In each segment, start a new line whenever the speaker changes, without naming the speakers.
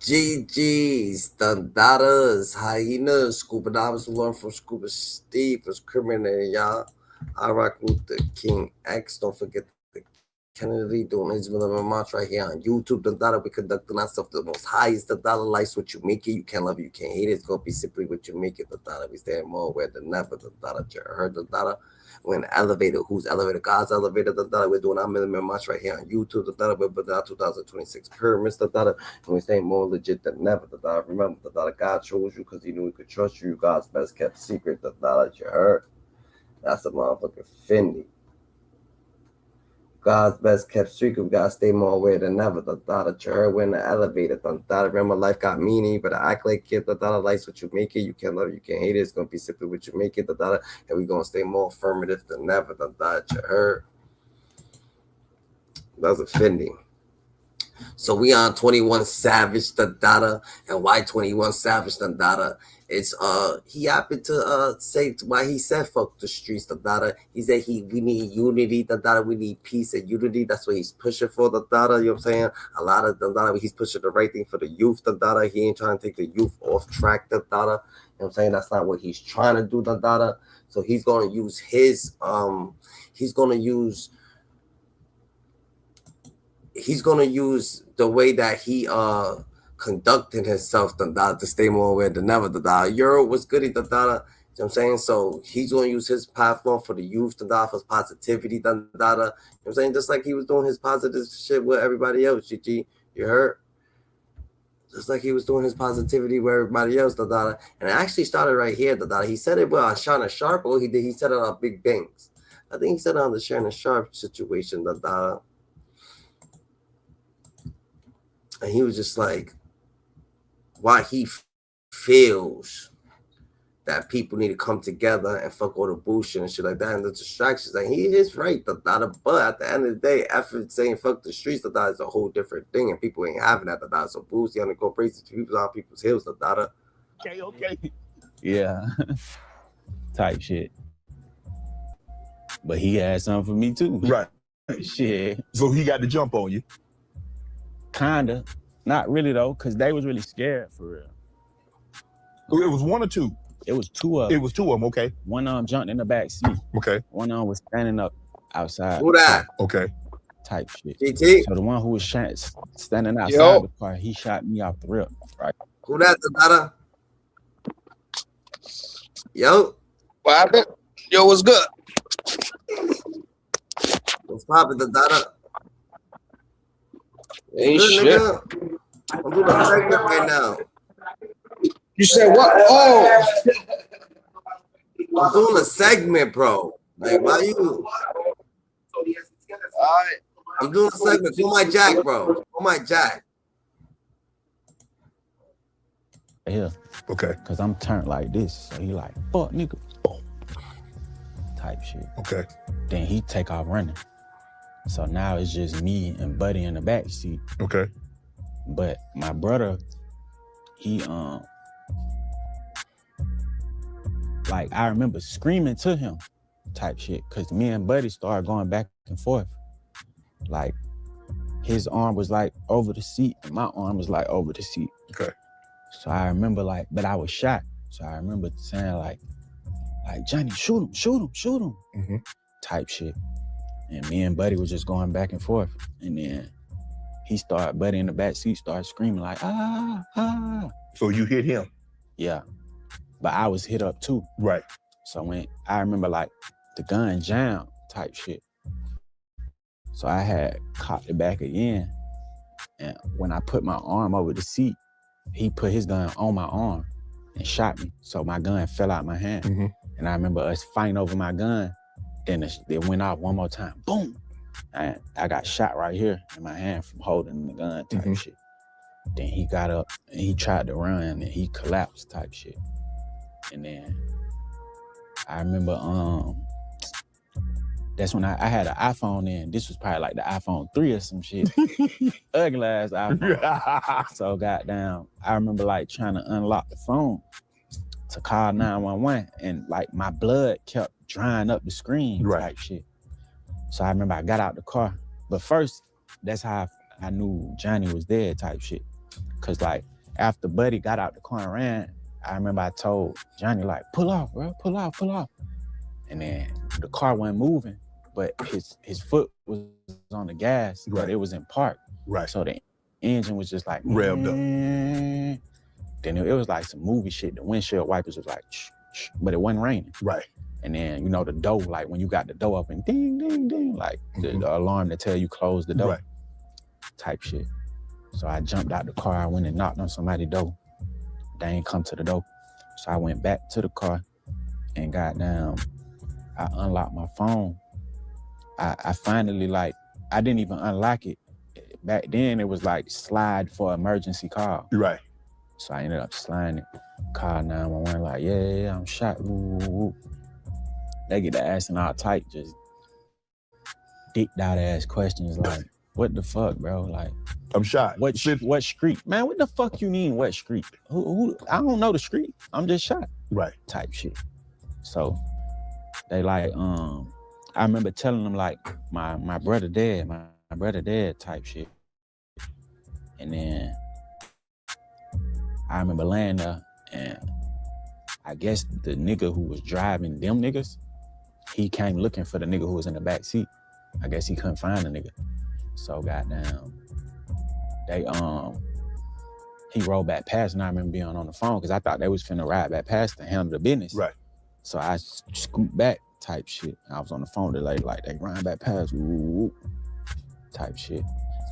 GG's, Dundadas, Hyenas, Scuba Divers who learn from Scuba Steve, was criminal, y'all. I rock with the King X. Don't forget the Kennedy doing his march right here on YouTube. Dundada, we conducting ourselves the most highest. Dundada, life's what you make it. You can't love it, you can't hate it. It's gonna be simply what you make it. Dundada, we stand more aware than never. Dundada, you heard Dundada. We're in the elevator. Who's elevator? God's elevator. We're doing our million march right here on YouTube. We're building our 2026 pyramids. And we're staying more legit than never. Remember, God chose you because he knew he could trust you. God's best kept secret. You heard. That's a motherfucking Fendi. God's best kept secret. We gotta stay more aware than ever. You heard. We're in the elevator. Remember, life got meaning, but I act like it. Life's what you make it. You can't love it, you can't hate it. It's gonna be simply what you make it. And we're gonna stay more affirmative than ever. You heard. That's a Fendi. So we on 21 Savage and why 21 Savage it's he happened to say why he said fuck the streets he said we need unity we need peace and unity. That's what he's pushing for you know what I'm saying. A lot of he's pushing the right thing for the youth he ain't trying to take the youth off track you know what I'm saying. That's not what he's trying to do so he's going to use his he's going to use the way that he conducting himself to stay more aware than ever. Euro was good. You know what I'm saying? So he's going to use his platform for the youth for his positivity. You know what I'm saying? Just like he was doing his positive shit with everybody else. GG, you heard? Just like he was doing his positivity with everybody else. And it actually started right here. He said it on Shannon Sharp. Or he said it on Big Bangs. I think he said it on the Shannon Sharp situation. And he was just like, why he feels that people need to come together and fuck all the bullshit and shit like that and the distractions. And he is right, but at the end of the day, after saying fuck the streets, is a whole different thing, and people ain't having that. So Boosie and HoneyKomb Brazy, people on people's heels.
Okay. Yeah. Type shit. But he had something for me too.
Right.
Shit.
So he got the jump on you.
Kinda. Not really though, because they was really scared for real.
So it was one or two?
It was two of them.
It was two of them, okay.
One of them jumped in the back seat.
Okay.
One of them was standing up outside.
Who that?
Okay.
Type shit.
GT?
So the one who was standing outside the car, he shot me off the rip, right?
Who that, Yo.
What happened? Yo, what's good?
What's poppin',
Ain't
good,
shit.
Nigga. I'm doing a segment right now.
You said what? Oh,
I'm doing a segment, bro. Like, why you?
all right.
I'm doing a segment. Pull my jack, bro. Pull my jack.
Yeah.
Okay.
Because I'm turned like this. So he like, fuck, nigga. Type shit.
Okay.
Then he take off running. So now it's just me and Buddy in the back seat.
Okay.
But my brother, he like I remember screaming to him type shit, cause me and Buddy started going back and forth. Like his arm was like over the seat and my arm was like over the seat.
Okay.
So I remember like, but I was shot. So I remember saying like Johnny, shoot him.
Mm-hmm.
Type shit. And me and Buddy was just going back and forth. And then Buddy in the back seat started screaming like, ah.
So you hit him?
Yeah. But I was hit up too.
Right.
So when I remember like the gun jammed type shit. So I had cocked it back again. And when I put my arm over the seat, he put his gun on my arm and shot me. So my gun fell out my hand.
Mm-hmm.
And I remember us fighting over my gun. Then it went off one more time, boom. And I got shot right here in my hand from holding the gun type shit. Then he got up and he tried to run and he collapsed type shit. And then I remember that's when I had an iPhone then. This was probably like the iPhone 3 or some shit. Ugly ass iPhone. So goddamn, I remember like trying to unlock the phone to call 911 and like my blood kept drying up the screen type shit. So I remember I got out the car. But first, that's how I knew Johnny was dead type shit. Cause like after Buddy got out the car and ran, I remember I told Johnny, like, pull off, bro, pull off. And then the car wasn't moving, but his foot was on the gas, but it was in park.
Right.
So the engine was just like,
revved up.
Then it was like some movie shit. The windshield wipers was like, but it wasn't raining.
Right.
And then, you know, the door, like when you got the door up and ding, ding, ding, like the alarm to tell you close the door type shit. So I jumped out the car. I went and knocked on somebody's door. They ain't come to the door. So I went back to the car and goddamn, I unlocked my phone. I finally, like, I didn't even unlock it. Back then, it was like slide for emergency call.
Right.
So I ended up sliding it. Call 911, like, yeah, I'm shot. Ooh. They get the ass and all tight, just dicked out ass questions like, what the fuck, bro? Like,
I'm shot.
What street? Man, what the fuck you mean, what street? Who? I don't know the street. I'm just shot.
Right.
Type shit. So they like, I remember telling them like, my brother dead, my brother dead type shit. And then I remember laying there and I guess the nigga who was driving them niggas, he came looking for the nigga who was in the back seat. I guess he couldn't find the nigga. So goddamn, he rolled back past and I remember being on the phone because I thought they was finna ride back past to handle the business.
Right.
So I scooped back type shit. I was on the phone to like they ran back past type shit.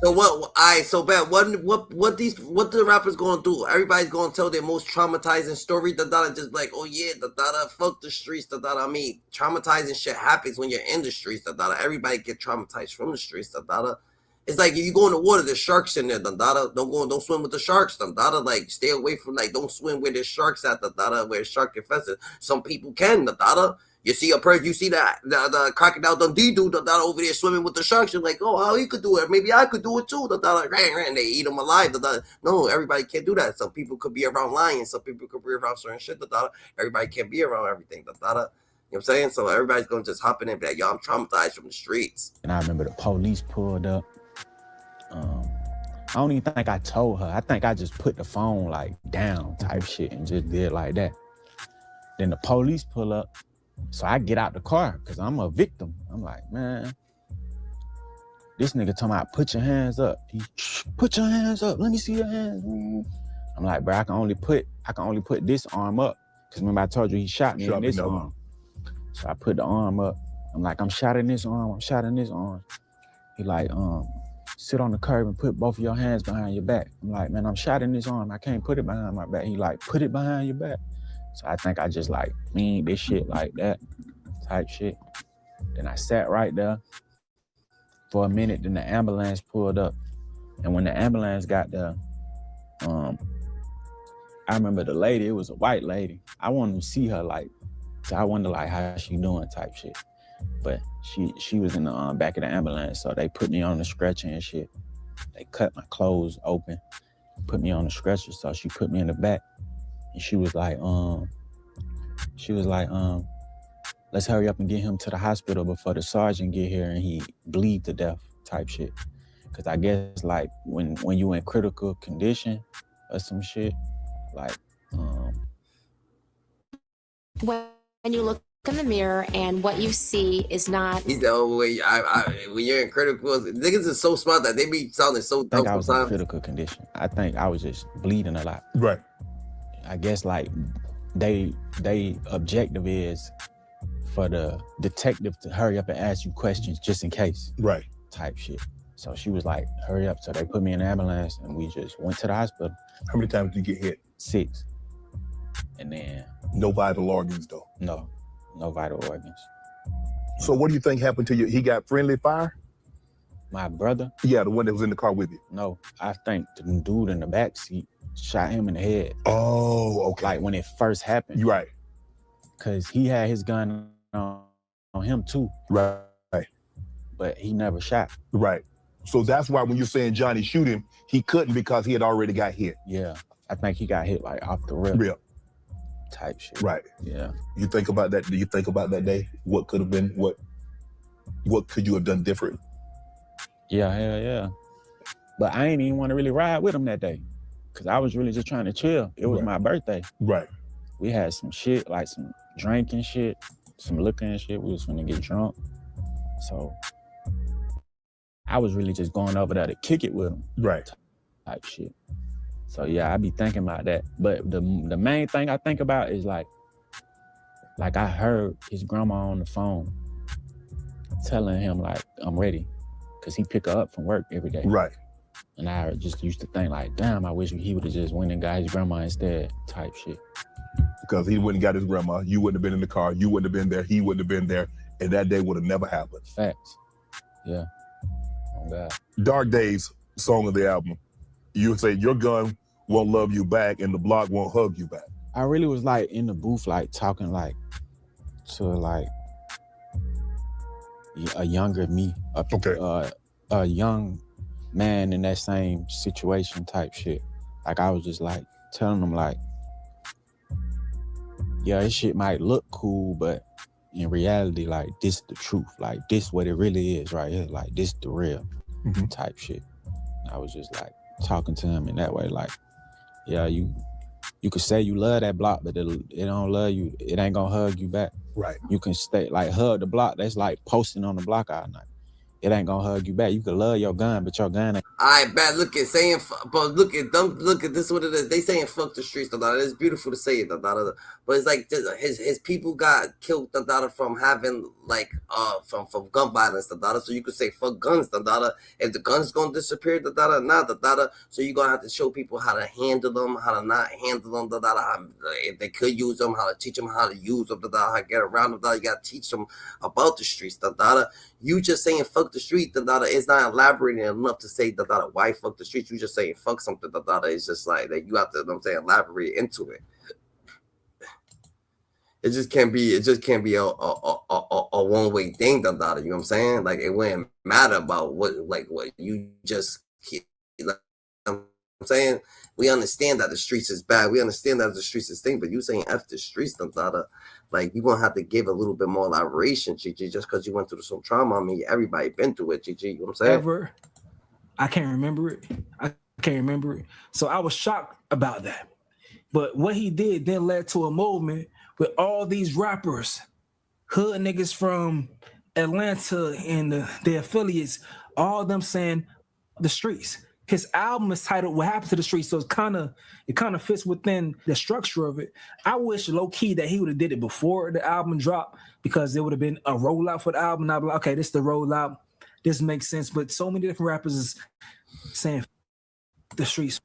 So what? So bad. What the rappers gonna do? Everybody's gonna tell their most traumatizing story. Just like, oh yeah, fuck the streets. I mean, traumatizing shit happens when you're in the streets. Everybody get traumatized from the streets. It's like if you go in the water, there's sharks in there. Don't swim with the sharks. Like stay away from don't swim where there's sharks at. Where shark infested. Some people can. You see a person, you see the crocodile Dundee dude over there swimming with the sharks. You're like, oh, how he could do it? Maybe I could do it too. They eat them alive. No, everybody can't do that. Some people could be around lions. Some people could be around certain shit. Everybody can't be around everything. You know what I'm saying? So everybody's gonna just hop in and be like, yo, I'm traumatized from the streets.
And I remember the police pulled up. I don't even think I told her. I think I just put the phone like down type shit and just did like that. Then the police pull up. So I get out the car because I'm a victim. I'm like, man, this nigga talking about put your hands up. Put your hands up. Let me see your hands. I'm like, bro, I can only put this arm up. Because remember I told you he shot me in this arm. So I put the arm up. I'm like, I'm shot in this arm. I'm shot in this arm. He like, sit on the curb and put both of your hands behind your back. I'm like, man, I'm shot in this arm. I can't put it behind my back. He like, put it behind your back. So I think I just like mean this shit like that type shit. Then I sat right there for a minute. Then the ambulance pulled up. And when the ambulance got there, I remember the lady, it was a white lady. I wanted to see her like, so I wonder like how she doing type shit. But she was in the back of the ambulance. So they put me on the stretcher and shit. They cut my clothes open, put me on the stretcher. So she put me in the back. And she was like, let's hurry up and get him to the hospital before the sergeant get here and he bleed to death type shit. Cause I guess like when you in critical condition or some shit, like
when you look in the mirror and what you see is not.
He's the only way. When you're in critical, niggas are so smart that they be sounding so
I think I was in
sometimes.
critical condition. I think I was just bleeding a lot.
Right.
I guess like they objective is for the detective to hurry up and ask you questions just in case.
Right.
Type shit. So she was like, hurry up. So they put me in the ambulance and we just went to the hospital.
How many times did you get hit?
6. And then
no vital organs though.
No vital organs.
So what do you think happened to you? He got friendly fire?
My brother?
Yeah, the one that was in the car with you.
No, I think the dude in the back seat shot him in the head.
Oh, okay.
Like when it first happened.
You're right.
Cause he had his gun on him too.
Right.
But he never shot.
Right. So that's why when you're saying Johnny shoot him, he couldn't because he had already got hit.
Yeah. I think he got hit like off the rip.
Real.
Type shit.
Right.
Yeah.
You think about that? Do you think about that day? What could have been? What could you have done different?
Yeah, hell yeah. But I ain't even want to really ride with him that day. Cause I was really just trying to chill. It was my birthday.
Right.
We had some shit, like some drinking shit, some liquor and shit. We was gonna get drunk. So I was really just going over there to kick it with him.
Right.
Type shit. So yeah, I be thinking about that. But the main thing I think about is like I heard his grandma on the phone telling him like, I'm ready. Cause he pick her up from work every day.
Right.
And I just used to think like, damn, I wish he would have just went and got his grandma instead, type shit.
Because he wouldn't got his grandma, you wouldn't have been in the car, you wouldn't have been there, he wouldn't have been there, and that day would have never happened.
Facts. Yeah. Oh God.
Dark Days song of the album. You would say your gun won't love you back and the block won't hug you back.
I really was like in the booth, like talking like to like a younger me, a young man in that same situation type shit. Like I was just like telling them like, yeah, this shit might look cool, but in reality, like this the truth. Like this what it really is right here. Like this the real type shit. And I was just like talking to him in that way, like, yeah, you could say you love that block, but it don't love you. It ain't gonna hug you back.
Right.
You can stay like hug the block. That's like posting on the block all night. It ain't gonna hug you back. You can love your gun, but your gun ain't.
I bet. Look at saying, but look at them. Look at this. What it is? They saying fuck the streets. It's beautiful to say it. But it's like his people got killed. From having like from gun violence. So you could say fuck guns. If the guns gonna disappear. So you gonna have to show people how to handle them, how to not handle them. If they could use them, how to teach them how to use them. How to get around them. You gotta teach them about the streets. You just saying fuck the street, it's not elaborating enough to say why fuck the streets. You just saying fuck something, it's just like that you have to, elaborate into it. It just can't be a one-way thing, you know what I'm saying? Like it wouldn't matter about what you just keep, I'm saying. We understand that the streets is bad. We understand that the streets is thing, but you saying F the streets, like you're gonna have to give a little bit more elaboration, Gigi, just because you went through some trauma. I mean, everybody been through it, Gigi. You know what I'm saying?
Ever. I can't remember it. So I was shocked about that. But what he did then led to a movement with all these rappers, hood niggas from Atlanta and the affiliates, all of them saying the streets. His album is titled "What Happened to the Streets," so it kind of fits within the structure of it. I wish low key that he would have did it before the album dropped, because it would have been a rollout for the album. I'd be like, okay, this is the rollout. This makes sense. But so many different rappers is saying the streets.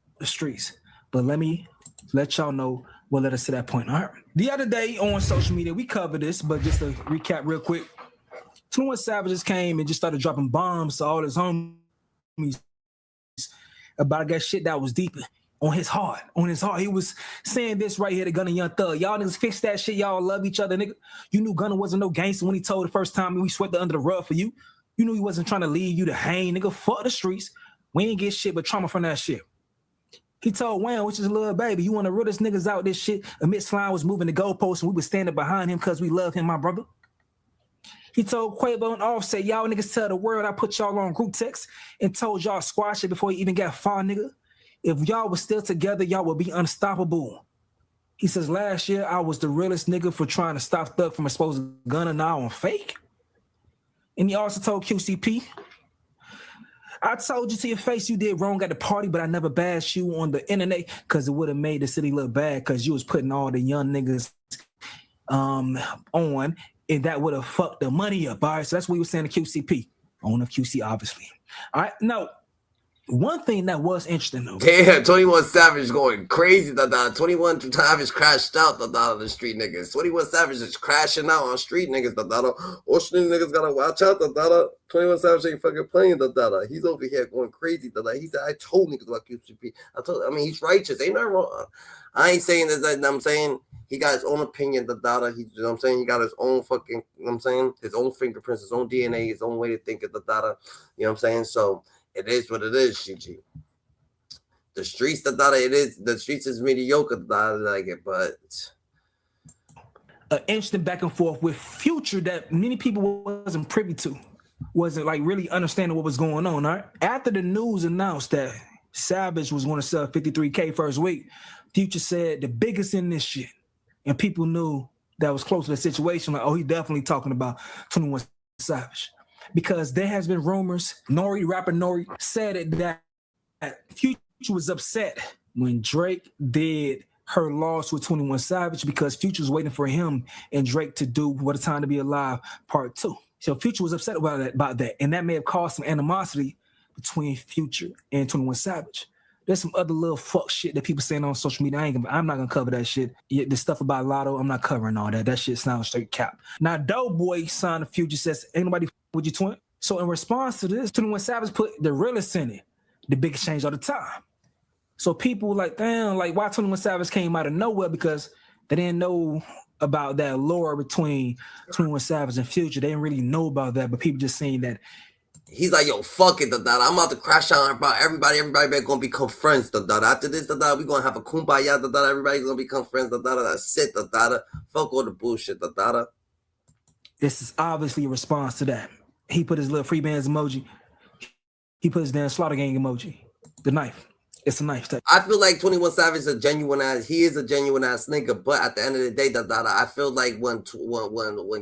But let me let y'all know what led us to that point. All right. The other day on social media, we covered this, but just to recap real quick, 21 Savages came and just started dropping bombs to all his homies about, I guess, shit that was deep on his heart. He was saying this right here to Gunna Young Thug. Y'all niggas fix that shit. Y'all love each other, nigga. You knew Gunna wasn't no gangster when he told the first time we swept under the rug for you. You knew he wasn't trying to leave you to hang, nigga. Fuck the streets. We ain't get shit but trauma from that shit. He told Wayne, which is little baby, you want the realest niggas out this shit. Amid Slime was moving the goalposts and we was standing behind him because we love him, my brother. He told Quavo and Offset, y'all niggas tell the world I put y'all on group text and told y'all squash it before he even got far, nigga. If y'all was still together, y'all would be unstoppable. He says, last year, I was the realest nigga for trying to stop Thug from exposing Gunna, now I'm fake. And he also told QCP, I told you to your face you did wrong at the party, but I never bashed you on the internet because it would have made the city look bad because you was putting all the young niggas on, and that would have fucked the money up. All right, so that's what he was saying to QCP. Owner of QC, obviously. All right, now, one thing that was interesting, though.
Damn, 21 Savage going crazy. 21 Savage crashed out the street niggas. 21 Savage is crashing out on street niggas. All street niggas gotta watch out. 21 Savage ain't fucking playing. He's over here going crazy. He said, I told niggas about QCP. I mean, he's righteous. Ain't nothing wrong. I ain't saying that. I'm saying he got his own opinion. He, you know what I'm saying? He got his own fucking, you know what I'm saying? His own fingerprints, his own DNA, his own way to think of You know what I'm saying? So, it is what it is, Gigi. The streets, it is. The streets is mediocre, like it, but
an instant back and forth with Future that many people wasn't privy to, wasn't like really understanding what was going on. All right, after the news announced that Savage was going to sell 53K first week. Future said the biggest in this shit. And people knew that was close to the situation. Like, oh, he definitely talking about 21 Savage. Because there has been rumors, rapper Nori said it, that Future was upset when Drake did her loss with 21 Savage because Future was waiting for him and Drake to do What a Time to Be Alive Part 2. So Future was upset about that. And that may have caused some animosity between Future and 21 Savage. There's some other little fuck shit that people saying on social media. I'm not gonna cover that shit. The stuff about Lotto, I'm not covering all that. That shit sounds straight cap. Now, Doughboy signed to Future, says, ain't nobody with you, twin. So in response to this, 21 Savage put the realest in it, the biggest change of the time. So people were like, damn, like why 21 Savage came out of nowhere, because they didn't know about that lore between 21 Savage and Future. They didn't really know about that, but people just saying that.
He's like, yo, fuck it, I'm about to crash out about everybody gonna become friends, After this, we gonna have a kumbaya, everybody's gonna become friends, That's it, Fuck all the bullshit,
This is obviously a response to that. He put his little free bands emoji. He put his damn Slaughter Gang emoji. The knife. It's a knife type.
I feel like 21 Savage is a genuine ass nigga, but at the end of the day, I feel like when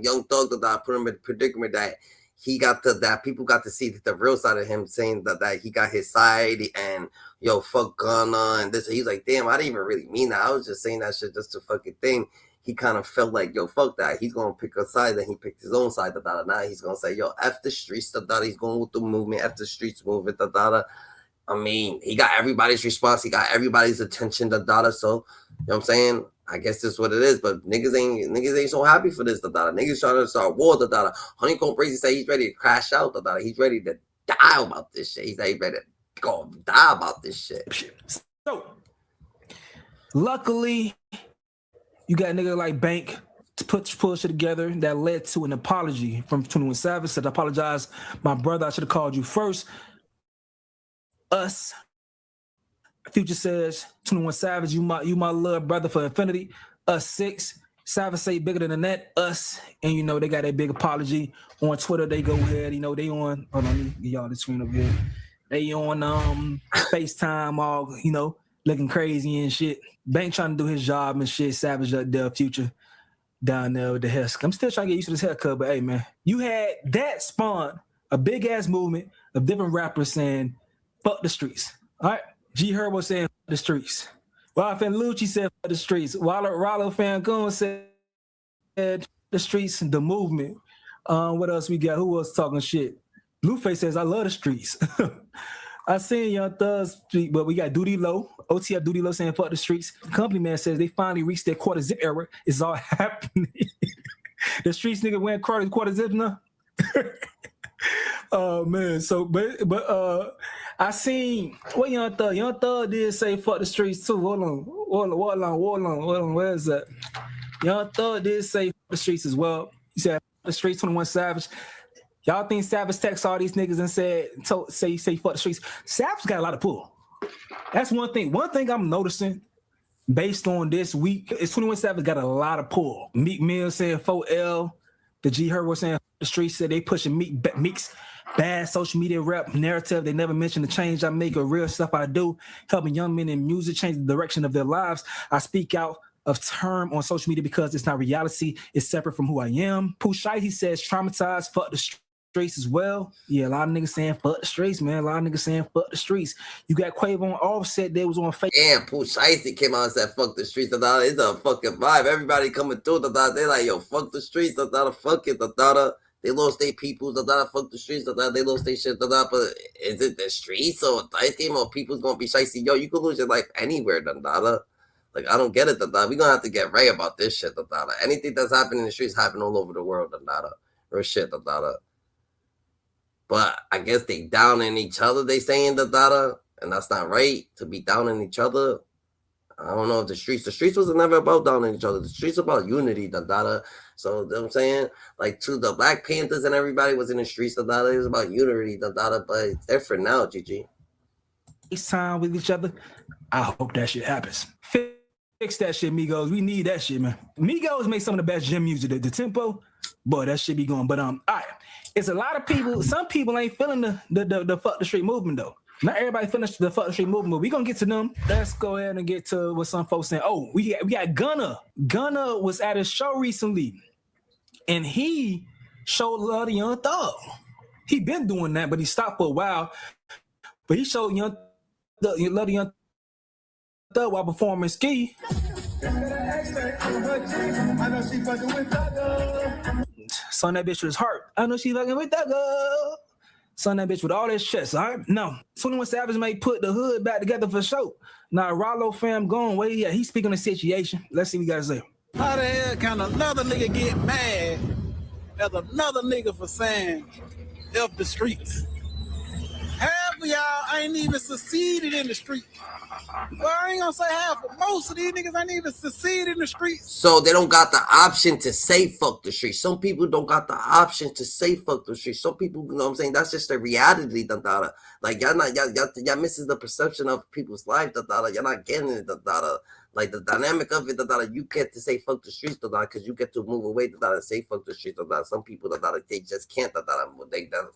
Young Thug put him in the predicament that he got that people got to see the real side of him, saying that he got his side and yo, fuck Gunna and this. He's like, damn, I didn't even really mean that. I was just saying that shit just to fucking thing. He kind of felt like, yo, fuck that. He's gonna pick a side, and he picked his own side. Now he's gonna say, yo, F the streets. He's going with the movement. F the streets movement. I mean, he got everybody's response. He got everybody's attention. So you know what I'm saying? I guess this is what it is, but niggas ain't so happy for this. Niggas trying to start war. HoneyKomb Brazy say he's ready to crash out. He's ready to die about this shit. He's ready to go die about this shit.
So, luckily, you got a nigga like Bank to pull shit together that led to an apology from 21 Savage. Said, I apologize, my brother. I should have called you first. Us. Future says, 21 Savage, you my little brother for infinity. Us 6. Savage say bigger than that. Us. And you know, they got a big apology. On Twitter, they go ahead, you know, they on, hold on, let me get y'all the screen over here. They on FaceTime, all, you know, looking crazy and shit. Bank trying to do his job and shit. Savage up there, Future down there with the hair. I'm still trying to get used to this haircut, but hey, man, you had that spawn a big ass movement of different rappers saying, fuck the streets. All right. G Herbo saying fuck the streets. Wild Fan Lucci said fuck the streets. Rollo Fan Goon said the streets, the movement. What else we got? Who else talking shit? Blueface says, I love the streets. I seen Young Thug street, but we got Duty Low, OTF Duty Low saying fuck the streets. The company man says they finally reached their quarter zip era. It's all happening. The streets nigga wearing quarter zip now. Oh man, so but I seen what Young Thug did say fuck the streets too. Hold on. Where is that? Young Thug did say fuck the streets as well. He said fuck the streets, 21 Savage. Y'all think Savage text all these niggas and say fuck the streets? Savage got a lot of pull. That's one thing. One thing I'm noticing based on this week is 21 Savage got a lot of pull. Meek Mill saying 4L. The G Herbo saying the streets, said they pushing Meek's bad social media rap narrative. They never mention the change I make or real stuff I do, helping young men in music change the direction of their lives. I speak out of term on social media because it's not reality. It's separate from who I am. Pushai, he says, traumatized, fuck the streets as well. Yeah, a lot of niggas saying fuck the streets, man. A lot of niggas saying fuck the streets. You got Quavo on Offset, they was on Facebook.
Damn, Pushai came out and said fuck the streets. It's a fucking vibe. Everybody coming through. They're like, yo, fuck the streets. Fuck it. They lost their people. Fuck the streets. They lost their shit. But is it the streets or dice game or people's gonna be shicey? Yo, you could lose your life anywhere. Like, I don't get it. We gonna have to get right about this shit. Anything that's happening in the streets happen all over the world. Real shit. But I guess they down in each other. They saying and that's not right to be down in each other. I don't know if the streets was never about down in each other. The streets about unity. So you know what I'm saying, like, to the Black Panthers and everybody was in the streets. It was about unity. But it's different now. GG.
FaceTime with each other. I hope that shit happens. Fix that shit, Migos. We need that shit, man. Migos make some of the best gym music. The tempo, boy, that shit be going. But all right, it's a lot of people. Some people ain't feeling the fuck the street movement though. Not everybody finished the fuck the street movement, but we gonna get to them. Let's go ahead and get to what some folks saying. Oh, we got Gunna. Gunna was at a show recently, and he showed love to Young Thug. He been doing that, but he stopped for a while. But he showed love to Young Thug while performing Ski. Son, that bitch with his heart. I know she fucking with that girl. Son, that bitch with all this shit. All right? No. 21 Savage may put the hood back together for sure. Now, Rollo fam going where he at? He's speaking on the situation. Let's see what you guys say.
How the hell can another nigga get mad at another nigga for saying F the streets? Half of y'all ain't even succeeded in the streets. Well, I ain't gonna say half, but most of these niggas ain't even succeeded in the streets.
So they don't got the option to say fuck the streets. Some people don't got the option to say fuck the streets. Some people, you know what I'm saying? That's just the reality, da. Like y'all missing the perception of people's life, da. Y'all not getting it, da. Like the dynamic of it, da. You get to say fuck the streets, da, because you get to move away, da, and say fuck the streets, da. Some people, da, they just can't, da.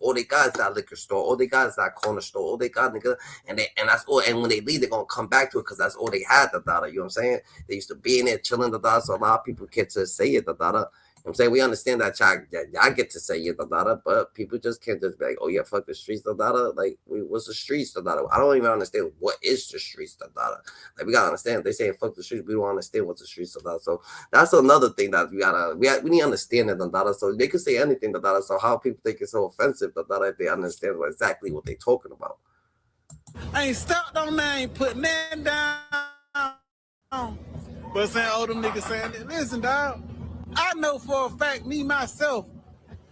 All they got is that liquor store, all they got is that corner store, all they got, nigga, and that's all. And when they leave, they're gonna come back to it because that's all they had, da. You know what I'm saying? They used to be in there chilling, da. So a lot of people get to say it, da. You know what I'm saying? We understand that y'all get to say it, but people just can't just be like, oh yeah, fuck the streets, like, what's the streets, I don't even understand what is the streets, Like, we gotta understand. They say fuck the streets, we don't understand what the streets, So that's another thing that we need to understand it, So they can say anything, So how people think it's so offensive, if they understand exactly what they're talking about.
I ain't stopped on that, ain't putting that down. But saying, oh, them niggas saying, listen, dog. I know for a fact, me, myself,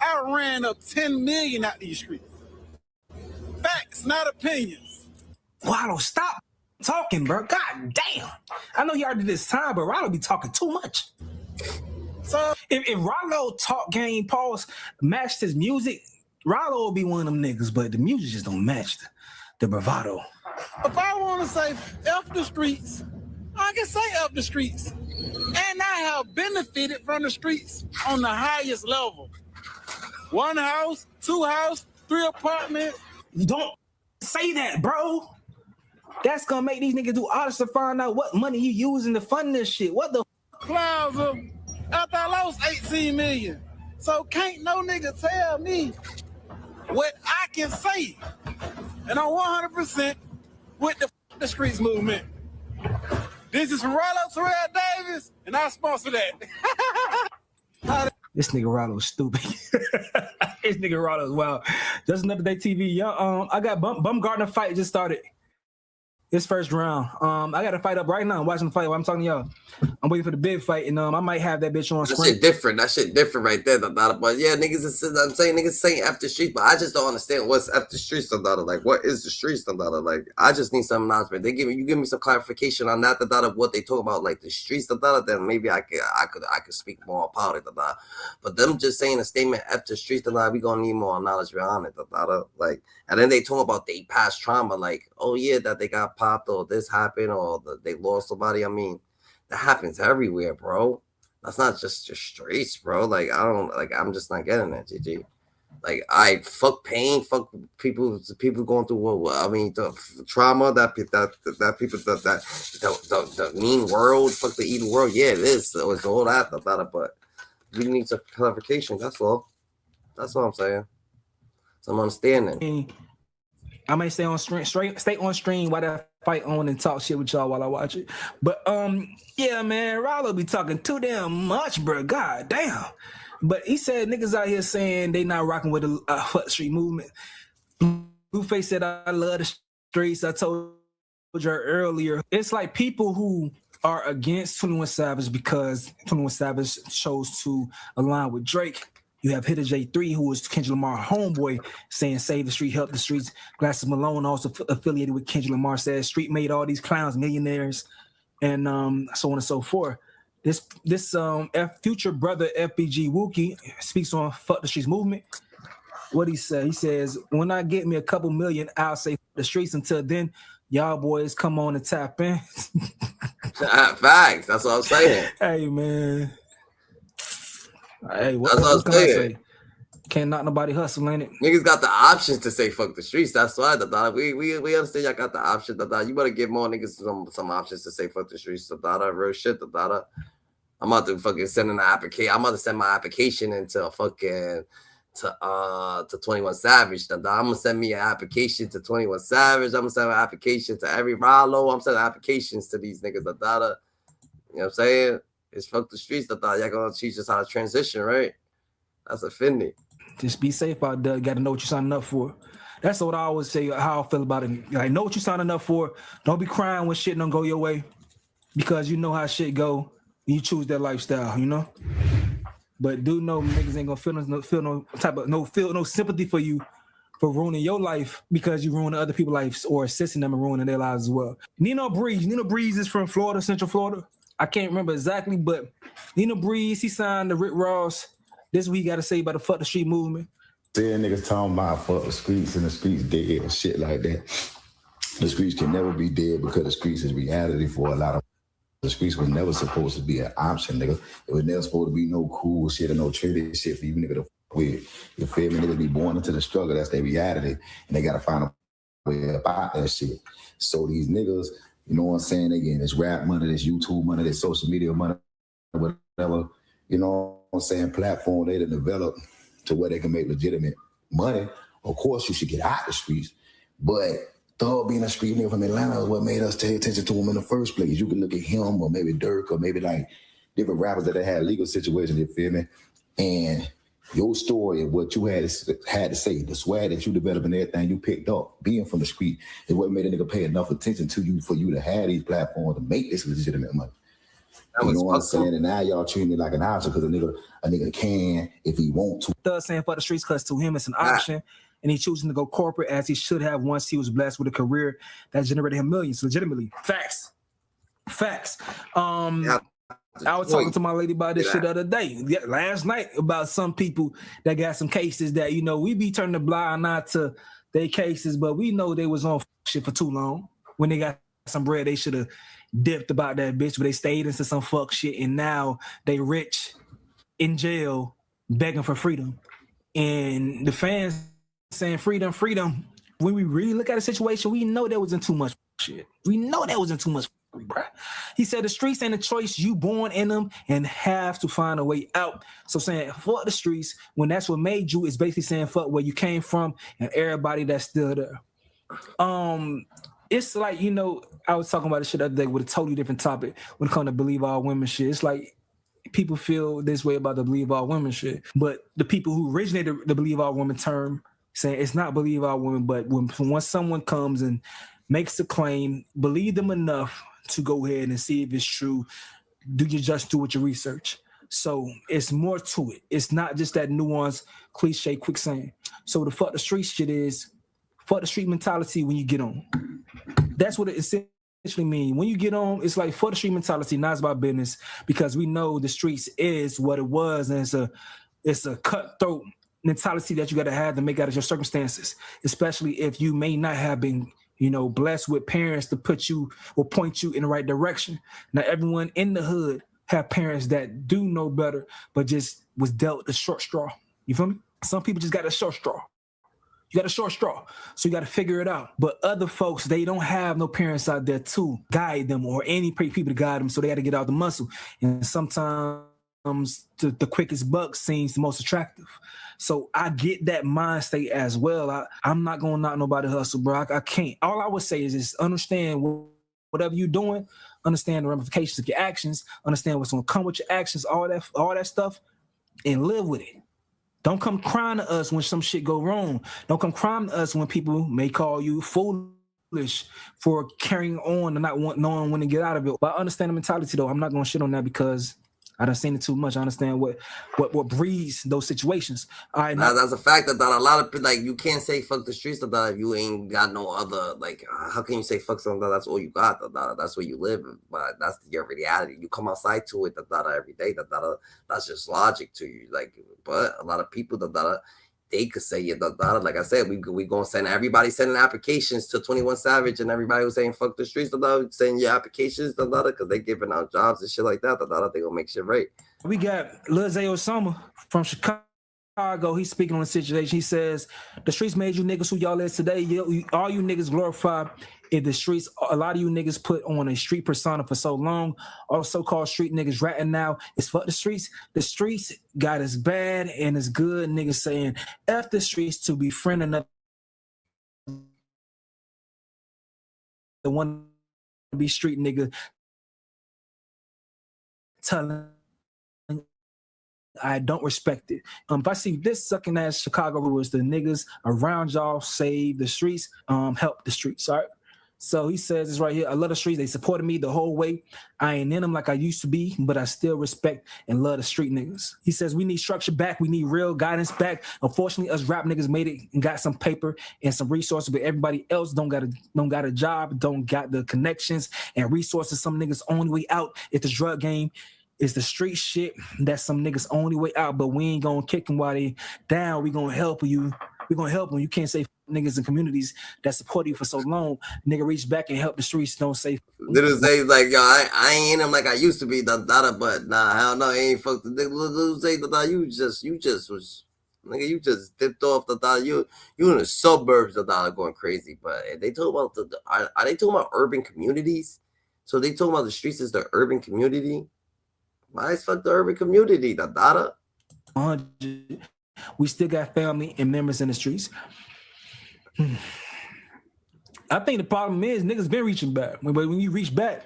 I ran up 10 million out these streets. Facts, not opinions.
Rollo, stop talking, bro. God damn. I know he already did this time, but Rollo be talking too much.
So
if Rollo talk game, pause, matched his music, Rollo will be one of them niggas, but the music just don't match the bravado.
If I want to say F the streets, I can say F the streets. And I have benefited from the streets on the highest level. 1 house, 2 house, 3 apartments.
You don't say that, bro. That's gonna make these niggas do audits to find out what money you using to fund this shit. What the
Plaza, after I lost 18 million. So can't no nigga tell me what I can say. And I'm 100% with the streets movement. This is from Rollo Terrell Davis, and I sponsor that.
This nigga Rollo's stupid. This nigga Rollo's wild. Just another day TV. I got Bumgarner fight just started. This first round. I got a fight up right now. I'm watching the fight while I'm talking to y'all. I'm waiting for the big fight, and I might have that bitch on screen.
That shit different right there, But yeah, niggas saying after streets, but I just don't understand what's after streets, Like, what is the streets, Like, I just need some announcement. You give me some clarification on that, of what they talk about, like the streets, then maybe I could speak more about it, But them just saying a statement after streets, we gonna need more acknowledgement on it, Like, and then they talk about they past trauma, like, oh yeah, that they got popped or this happened or they lost somebody. I mean, that happens everywhere, bro. That's not just your streets, bro. Like, I'm just not getting that, GG. Like, fuck pain, fuck people going through the trauma that people the mean world, fuck the evil world. Yeah, it is. So it's all that, but we need some clarification. That's all. That's all I'm saying. Some understanding.
I may stay on stream while that fight on and talk shit with y'all while I watch it. But yeah, man, Rollo be talking too damn much, bro. God damn. But he said niggas out here saying they not rocking with the fuck street movement. Blueface said I love the streets. I told you earlier. It's like people who are against 21 Savage because 21 Savage chose to align with Drake. You have Hitter J3, who is Kendrick Lamar homeboy, saying save the street, help the streets. Glasses Malone, also affiliated with Kendrick Lamar, says street made all these clowns millionaires, and so on and so forth. This future brother FBG Wookie speaks on fuck the streets movement. What he said? He says, when I get me a couple million, I'll say fuck the streets. Until then, y'all boys come on and tap in.
Facts. That's what I'm saying.
Hey, man. Hey, what
can I say?
Can't knock nobody hustle in it.
Niggas got the options to say fuck the streets. That's why we understand y'all got the option. You better give more niggas some options to say fuck the streets. Real shit. I'm about to fucking send an application. I'm about to send my application into fucking to 21 Savage. I'm gonna send me an application to 21 Savage. I'm gonna send an application to every Rollo. I'm sending applications to these niggas. You know what I'm saying? It's fuck the streets. Y'all gonna teach us how to transition, right? That's offending.
Just be safe out there. You got to know what you're signing up for. That's what I always say, how I feel about it. Like, know what you're signing up for. Don't be crying when shit don't go your way, because you know how shit go when you choose that lifestyle, you know? But do know niggas ain't gonna feel no sympathy for you for ruining your life because you ruining other people's lives or assisting them and ruining their lives as well. Nino Breeze is from Florida, Central Florida. I can't remember exactly, but Nino Breeze, he signed to Rick Ross. This is what he got to say about the fuck the street movement.
Saying niggas talking about fuck the streets and the streets dead and shit like that. The streets can never be dead because the streets is reality for a lot of. The streets was never supposed to be an option, nigga. It was never supposed to be no cool shit or no trendy shit for you nigga to fuck with. You feel me? Niggas be born into the struggle. That's their reality. And they got to find a way about that shit. So these niggas, you know what I'm saying? Again, this rap money, this YouTube money, this social media money, whatever, you know what I'm saying, platform they done developed to where they can make legitimate money. Of course, you should get out the streets, but Thug being a street nigga from Atlanta is what made us pay attention to him in the first place. You can look at him or maybe Dirk or maybe like different rappers that had legal situations, you feel me? And your story of what you had to say, the swag that you developed and everything you picked up, being from the street, is what made a nigga pay enough attention to you for you to have these platforms to make this legitimate money. You know what I'm saying? And now y'all treating it like an option because a nigga can if he want to.
Thug saying for the streets because to him it's an option, and he's choosing to go corporate as he should have once he was blessed with a career that generated him millions. Legitimately, facts. I was talking to my lady about this shit the other day, last night, about some people that got some cases that, you know, we be turning a blind eye to their cases, but we know they was on shit for too long. When they got some bread, they should have dipped about that bitch, but they stayed into some fuck shit, and now they rich in jail begging for freedom. And the fans saying freedom. When we really look at the situation, we know there wasn't too much shit. Bruh. He said the streets ain't a choice. You born in them and have to find a way out. So saying fuck the streets when that's what made you is basically saying fuck where you came from and everybody that's still there. It's like, you know, I was talking about this shit the other day with a totally different topic when it comes to believe all women shit. It's like people feel this way about the believe all women shit, but the people who originated the believe all women term saying it's not believe all women, but when someone comes and makes a claim, believe them enough to go ahead and see if it's true. Do you just do with your research? So it's more to it. It's not just that nuanced cliche quick saying. So the fuck the street shit is fuck the street mentality when you get on. That's what it essentially means. When you get on, it's like fuck the street mentality, not about business, because we know the streets is what it was, and it's a cutthroat mentality that you got to have to make out of your circumstances, especially if you may not have been, you know, blessed with parents to put you or point you in the right direction. Now, everyone in the hood have parents that do know better, but just was dealt the short straw. You feel me? Some people just got a short straw. You got a short straw, so you got to figure it out. But other folks, they don't have no parents out there to guide them or any people to guide them, so they got to get out the muscle. And sometimes the quickest buck seems the most attractive. So I get that mind state as well. I'm not going to knock nobody hustle, bro. I can't. All I would say is just understand whatever you're doing, understand the ramifications of your actions, understand what's going to come with your actions, all that stuff, and live with it. Don't come crying to us when some shit go wrong. Don't come crying to us when people may call you foolish for carrying on and not knowing when to get out of it. But I understand the mentality, though. I'm not going to shit on that because I done seen it too much. I understand what breeds those situations. All right, now
that's a fact that a lot of people, like, you can't say fuck the streets if you ain't got no other, like, how can you say fuck something that's all you got? That's where you live, but that's your reality. You come outside to it every day. That's just logic to you. Like, but a lot of people they could say it. Like I said, we gonna send everybody sending applications to 21 Savage, and everybody was saying fuck the streets, saying your applications, because they giving out jobs and shit like that. They gonna make shit right.
We got Lil Zay Osama from Chicago. Chicago, he's speaking on the situation. He says, the streets made you niggas who y'all is today. All you niggas glorify in the streets. A lot of you niggas put on a street persona for so long. All so-called street niggas ratting now. It's fuck the streets. The streets got us bad and it's good. Niggas saying F the streets to befriend another. The one to be street nigga telling I don't respect it. If I see this sucking ass Chicago rules, the niggas around y'all save the streets, help the streets. All right. So he says this right here. I love the streets. They supported me the whole way. I ain't in them like I used to be, but I still respect and love the street niggas. He says we need structure back. We need real guidance back. Unfortunately, us rap niggas made it and got some paper and some resources, but everybody else don't got a job, don't got the connections and resources. Some niggas only way out is the drug game. It's the street shit. That's some niggas only way out, but we ain't gonna kick them while they down. We gonna help you. We gonna help them. You can't say niggas in communities that support you for so long. Nigga, reach back and help the streets. Don't say.
Niggas say like, yo, I ain't in them like I used to be. But nah, hell no, I ain't fucked the nigga. Say that you just was. Nigga, you just dipped off the thought. You in the suburbs of the going crazy. But they talk about are they talking about urban communities? So they talking about the streets as the urban community. Why is fuck the urban community? The data.
We still got family and members in the streets. I think the problem is niggas been reaching back. But when you reach back,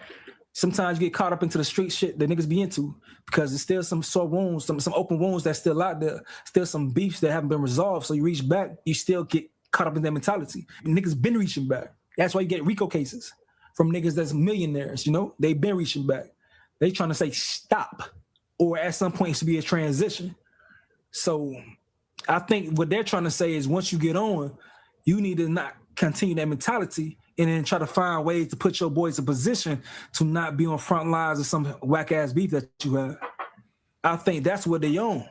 sometimes you get caught up into the street shit that niggas be into because there's still some sore wounds, some open wounds that's still out there, still some beefs that haven't been resolved. So you reach back, you still get caught up in that mentality. Niggas been reaching back. That's why you get RICO cases from niggas that's millionaires, you know? They been reaching back. They trying to say stop, or at some point it should be a transition. So I think what they're trying to say is once you get on, you need to not continue that mentality and then try to find ways to put your boys in position to not be on front lines of some whack ass beef that you have. I think that's what they on.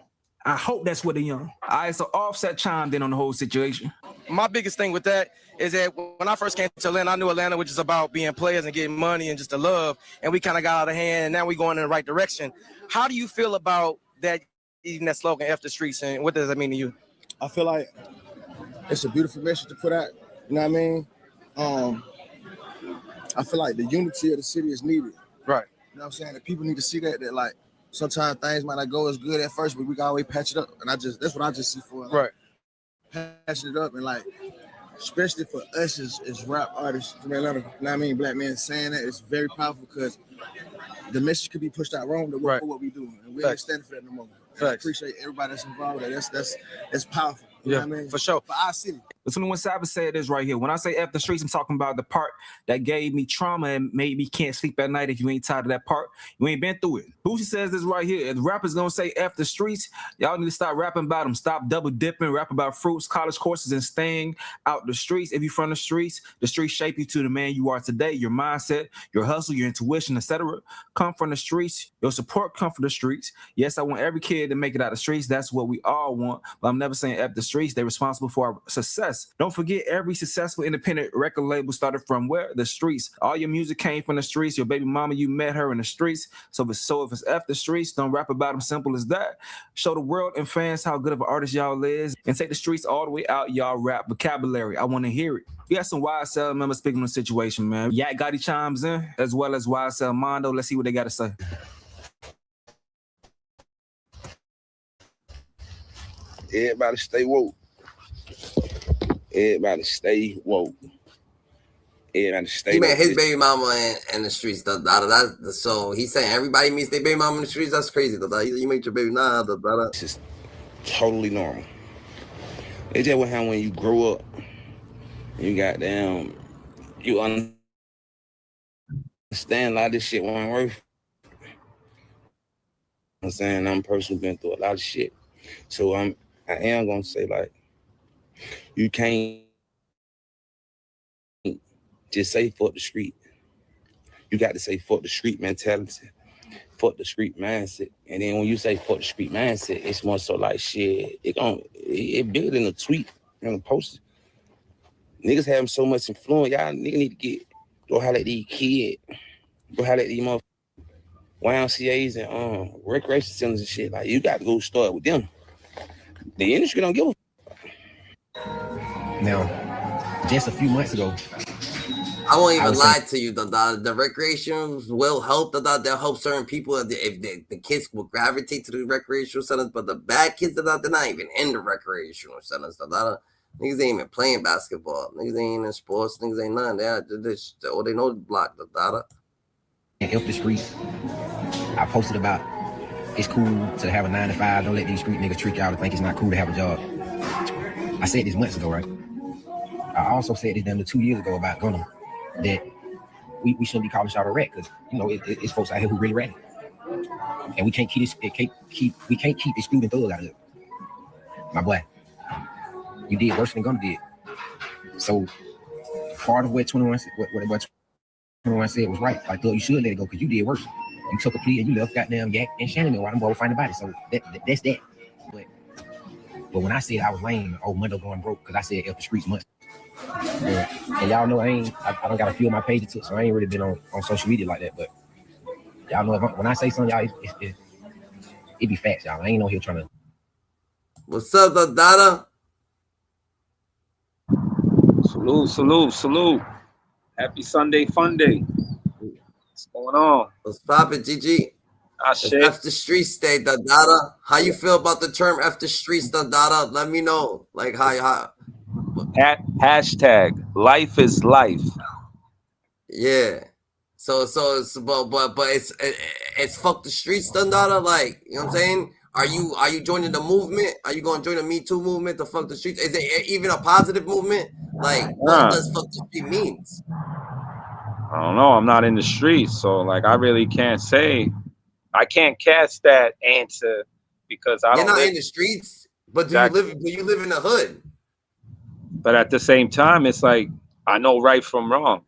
I hope that's what they on. All right, so Offset chimed in on the whole situation.
My biggest thing with that is that when I first came to Atlanta, I knew Atlanta was just about being players and getting money and just the love, and we kind of got out of hand, and now we're going in the right direction. How do you feel about that, even that slogan, F the streets, and what does that mean to you?
I feel like it's a beautiful message to put out, you know what I mean? I feel like the unity of the city is needed.
Right.
You know what I'm saying? That people need to see that like, sometimes things might not go as good at first, but we can always patch it up, and that's what I just see for it. Like,
right.
Patching it up, and like, especially for us as rap artists from Atlanta, you know what I mean? Black men saying that it's very powerful because the message could be pushed out wrong to work for what we do, and we ain't standing for that no more. I appreciate everybody that's involved. That's powerful. You know what I mean?
For sure.
For our city.
The 21 Savage said this right here. When I say F the streets, I'm talking about the part that gave me trauma and made me can't sleep at night. If you ain't tired of that part, you ain't been through it. Boosie says this right here. If the rappers gonna say F the streets, y'all need to stop rapping about them. Stop double dipping, rap about fruits, college courses, and staying out the streets. If you from the streets shape you to the man you are today. Your mindset, your hustle, your intuition, etc. come from the streets. Your support come from the streets. Yes, I want every kid to make it out the streets. That's what we all want. But I'm never saying F the streets. They're responsible for our success. Don't forget, every successful independent record label started from where? The streets. All your music came from the streets. Your baby mama, you met her in the streets. So if it's F the streets, don't rap about them. Simple as that. Show the world and fans how good of an artist y'all is, and take the streets all the way out y'all rap vocabulary. I want to hear it. We got some YSL members speaking on the situation, man. Yak Gotti chimes in, as well as YSL Mondo. Let's see what they got to say.
Everybody stay woke. Everybody stay woke. Everybody stay
He
woke.
met his baby mama in the streets. So he's saying everybody meets their baby mama in the streets. That's crazy. You make your baby
This is totally normal. It's just what happens when you grow up. You goddamn, you understand a lot of this shit wasn't worth. I'm saying I'm a person who's been through a lot of shit. So I am gonna say, like, you can't just say fuck the street. You got to say fuck the street mentality, fuck the street mindset. And then when you say fuck the street mindset, it's more so like shit. It bigger than a tweet and a post. Niggas having so much influence. Y'all niggas need to go holler at these kids. Go holler at these motherfuckers. YMCAs and recreation centers and shit. Like, you got to go start with them. The industry don't give a
Now, just a few months ago,
I won't even lie to you. The recreational will help. They'll help certain people if the kids will gravitate to the recreational centers. But the bad kids, they're not even in the recreational centers. Niggas ain't even playing basketball. Niggas ain't in sports. Niggas ain't none. They know the block.
and help the streets. I posted about it's cool to have a 9 to 5. Don't let these street niggas trick y'all to think it's not cool to have a job. I said this months ago, right? I also said this damn 2 years ago about Gunna, that we shouldn't be calling y'all a rat because it's folks out here who really ratty, and we can't keep excluding thugs out of it. My boy, you did worse than Gunna did. So part of what 21 said was right. Like, Thug, you should let it go because you did worse. You took a plea and you left goddamn Yak and Shannon while them boys find the body. So that's that. But when I said I was lame, Mundo going broke because I said help the streets much. And y'all know I don't got a few of my pages too, so I ain't really been on social media like that. But y'all know when I say something, y'all, it be facts, y'all. I ain't no here trying to.
What's up, Dada?
Salute. Happy Sunday fun day. What's going on?
What's poppin', GG?
Shit.
F the streets day, Dada. How you feel about the term F the streets, Dada? Let me know. Like how
Hashtag life is life.
Yeah. So it's but it's fuck the streets, Dada. Like, you know what I'm saying? Are you joining the movement? Are you gonna join the Me Too movement to fuck the streets? Is it even a positive movement? Like, what does fuck the street means?
I don't know. I'm not in the streets, so like I really can't say. I can't cast that answer because
You're not in the streets, but do you live in the hood?
But at the same time, it's like I know right from wrong.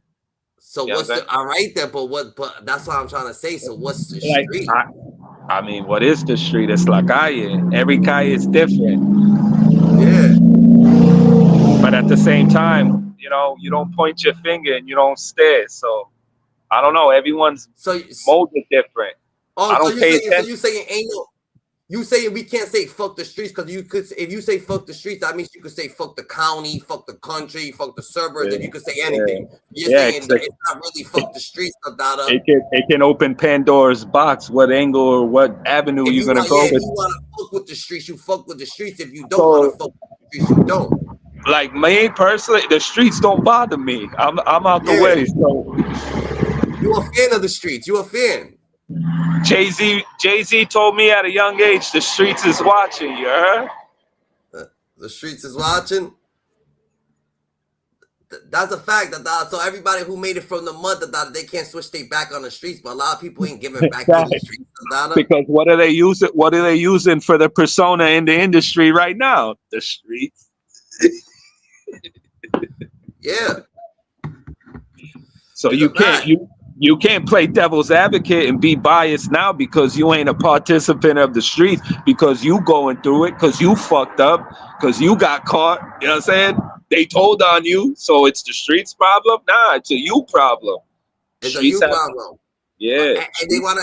So what's all right there? But that's what I'm trying to say. So what's the street?
I mean, what is the street? It's la calle. Every calle is different.
Yeah.
But at the same time, you don't point your finger and you don't stare. So I don't know. Everyone's mold is different.
Oh,
I don't
so
pay
you
attention.
saying ain't no? You saying we can't say fuck the streets because if you say fuck the streets, that means you could say fuck the county, fuck the country, fuck the suburbs. If you could say anything, you're saying it's not really fuck the streets, Dada.
It can open Pandora's box. What angle or what avenue you're gonna go with?
If you want to fuck with the streets, you fuck with the streets. If you don't want to fuck with the streets, you don't.
Like me personally, the streets don't bother me. I'm out the way. So
you a fan of the streets? You a fan?
Jay-Z told me at a young age, the streets is watching. You heard?
The streets is watching. That's a fact. So everybody who made it from the mud, they can't switch their back on the streets. But a lot of people ain't giving back to the streets.
Because what are they using? What are they using for the persona in the industry right now? The streets.
Yeah.
So you can't play devil's advocate and be biased now because you ain't a participant of the streets, because you going through it, because you fucked up, because you got caught. You know what I'm saying? They told on you, so it's the streets problem? Nah, it's a you problem.
It's a you problem.
Yeah.
And they want,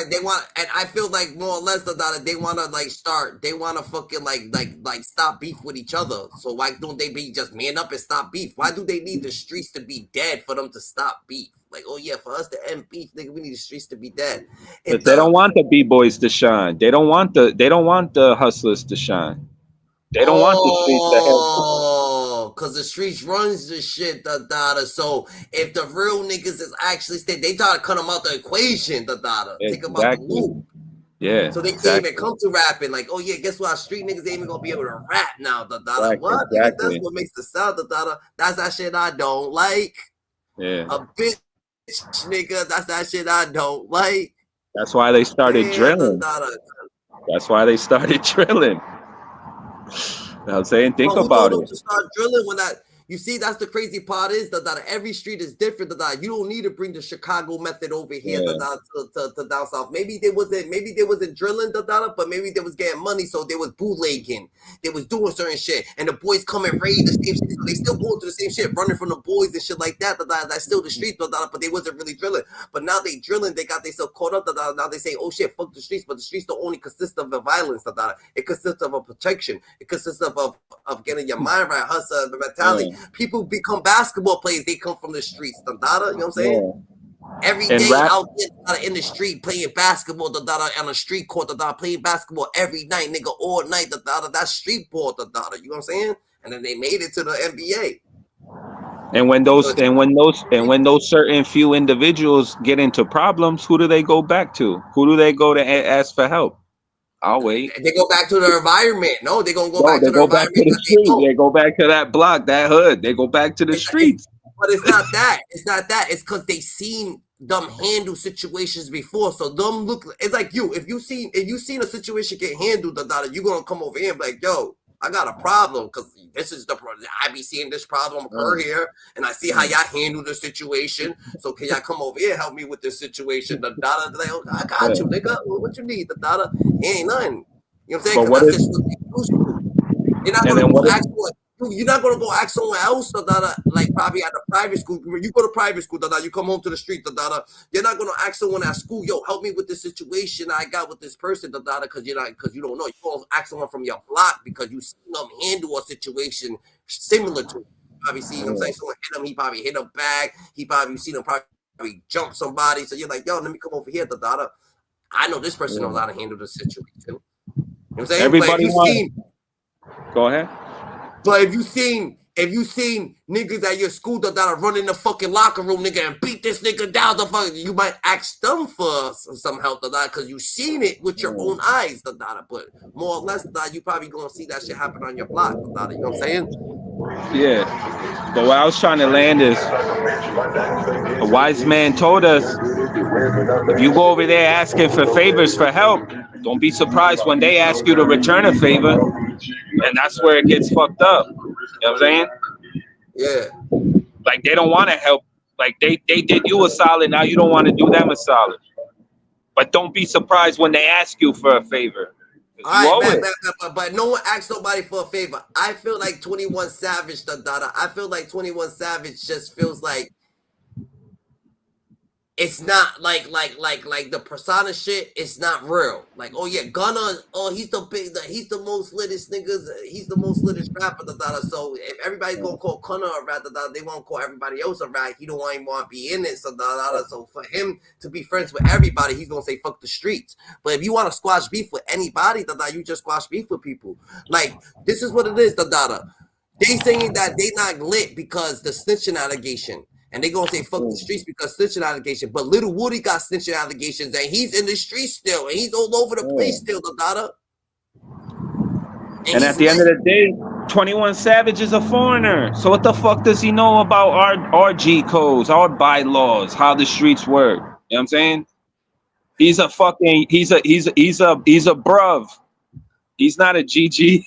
and I feel like more or less they want to fucking like stop beef with each other. So why don't they be just man up and stop beef? Why do they need the streets to be dead for them to stop beef? Like, oh yeah, for us to end beef, nigga, we need the streets to be dead.
But they don't want the B-boys to shine. They don't want the hustlers to shine. They don't want the streets to help.
Oh, because the streets runs the shit, So if the real niggas is actually they try to cut them out the equation, take them out the loop.
Yeah.
So they can't even come to rapping. Like, oh yeah, guess what? Street niggas ain't even gonna be able to rap now, What?
Exactly.
That's what makes the sound, That's that shit I don't like.
Yeah.
A bitch, nigga. That's that shit I don't like.
That's why they started drilling. That's why they started drilling. You know what I'm saying? Think about it.
To start drilling when that, You see, that's the crazy part is that every street is different. You don't need to bring the Chicago method over here to down south. Maybe they wasn't drilling but maybe they was getting money, so they was bootlegging. They was doing certain shit, and the boys come and raid the same shit. So they still going through the same shit, running from the boys and shit like that. That's still the streets, but they wasn't really drilling. But now they drilling. They got themselves caught up. Now they say, oh shit, fuck the streets. But the streets don't only consist of the violence. It consists of a protection. It consists of getting your mind right, hustle, the mentality. People become basketball players. They come from the streets. You know what I'm saying? Every day out there in the street playing basketball, on a street court, playing basketball every night, nigga, all night. That's street ball. You know what I'm saying? And then they made it to the NBA.
And when those certain few individuals get into problems, who do they go back to? Who do they go to ask for help? I'll wait.
They go back to the environment. No, they're gonna go back to the environment.
The street. They go back to that block, that hood. They go back to the streets.
But it's not that. It's not that. It's because they seen them handle situations before. So them look. It's like you. If you seen a situation get handled, you're gonna come over here and be like, yo, I got a problem because this is the problem. I be seeing this problem occur here, and I see how y'all handle the situation. So can y'all come over here and help me with this situation? Like, I got you, nigga. What you need? It ain't nothing. You know what I'm saying? Because that's just what they used to. You're not gonna go ask someone else, like probably at a private school. When you go to private school, you come home to the street, you're not gonna ask someone at school, yo, help me with this situation I got with this person, because you don't know. You gonna ask someone from your block because you see them handle a situation similar to. Probably see, you know what I'm saying? Someone hit him, he probably hit him back. He probably seen him probably jump somebody. So you're like, yo, let me come over here, I know this person knows how to handle the situation. You know what I'm saying?
Everybody go ahead.
But if you seen niggas at your school that run in the fucking locker room, nigga, and beat this nigga down, you might ask them for some help, because you seen it with your own eyes, but more or less, you probably gonna see that shit happen on your block, you know what I'm saying?
Yeah. But what I was trying to land is, a wise man told us, if you go over there asking for favors for help, don't be surprised when they ask you to return a favor. And that's where it gets fucked up. You know what I'm saying?
Yeah.
Like they don't want to help. Like they did you a solid. Now you don't want to do them a solid. But don't be surprised when they ask you for a favor.
All right, but no one asks nobody for a favor. I feel like 21 Savage, I feel like 21 Savage just feels like it's not like the persona shit. It's not real. Like, oh yeah, Gunna. Oh, he's the most littest niggas. He's the most littest rapper. So if everybody's gonna call Gunna a rat, they won't call everybody else a rat. He don't even want to be in it. So so for him to be friends with everybody, he's gonna say fuck the streets. But if you want to squash beef with anybody, you just squash beef with people. Like this is what it is. They saying that they not lit because the snitching allegation. And they gonna say fuck the streets because snitching allegation. But Little Woody got snitching allegations, and he's in the streets still, and he's all over the place still,
And at the end of the day, 21 Savage is a foreigner. So what the fuck does he know about our G codes, our bylaws, how the streets work? You know what I'm saying? He's a bruv. He's not a GG.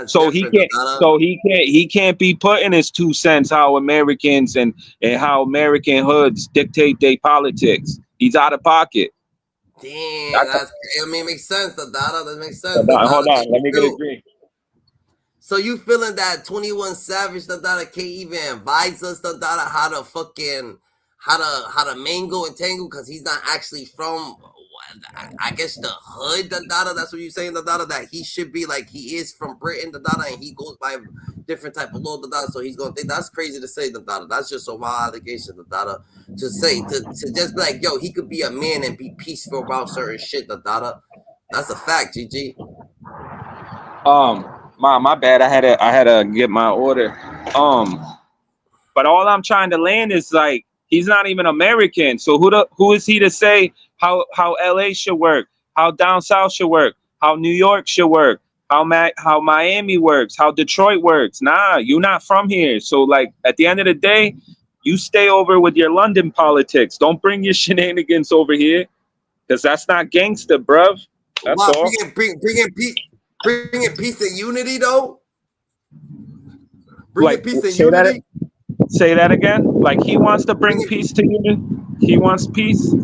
So he can't be putting his 2 cents how Americans and how American hoods dictate their politics. He's out of pocket.
Damn, it makes sense. That makes sense.
Hold on, let me get a drink.
So you feeling that 21 Savage can't even advise us how to mango and tangle because he's not actually from, I guess, the hood, that's what you're saying, that he should be like he is from Britain, and he goes by different type of law, so he's gonna think that's crazy to say, that's just a wild allegation, to say, to just be like, yo, he could be a man and be peaceful about certain shit, that's a fact, GG.
My bad, I had to get my order. But all I'm trying to land is like, he's not even American, so who is he to say how LA should work, how down south should work, how New York should work, how Miami works, how Detroit works? Nah, you're not from here. So like at the end of the day, you stay over with your London politics. Don't bring your shenanigans over here, because that's not gangster, bruv. That's all.
Bringing peace and unity though. Bringing peace and
say
unity.
Say that again. Like he wants to bring peace to you. He wants peace.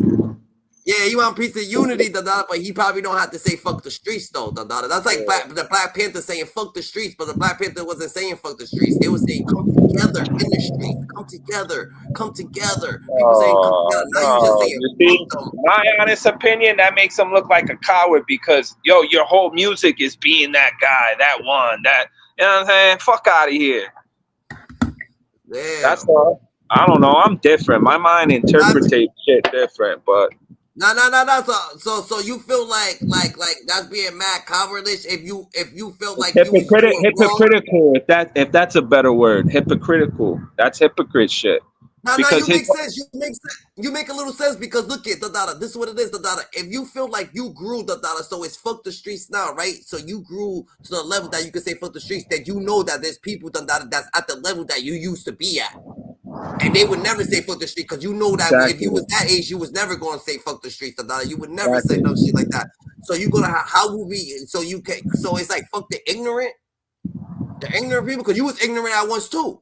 Yeah, he want peace and unity, but he probably don't have to say fuck the streets though. That's like the Black Panther saying fuck the streets, but the Black Panther wasn't saying fuck the streets. They were saying come together in the streets, come together, come together. People saying come together. Now you just
No,
saying
you see,
fuck them.
my honest opinion, that makes him look like a coward because your whole music is being that guy, that one, that you know what I'm saying? Fuck out of here.
Damn.
That's all. I don't know. I'm different. My mind interprets shit different, but
No. So you feel like that's being mad cowardly if you feel like you was doing wrong.
hypocritical. If that's a better word, hypocritical. That's hypocrite shit.
No,
because
you make sense. You make a little sense because look at this is what it is. If you feel like you grew so it's fuck the streets now, right? So you grew to the level that you can say fuck the streets. That you know that there's people that's at the level that you used to be at. And they would never say fuck the street because you know that if you was that age, you was never going to say fuck the streets. You would never say no shit like that. So you gonna how will we? So you can. So it's like fuck the ignorant people because you was ignorant at once too,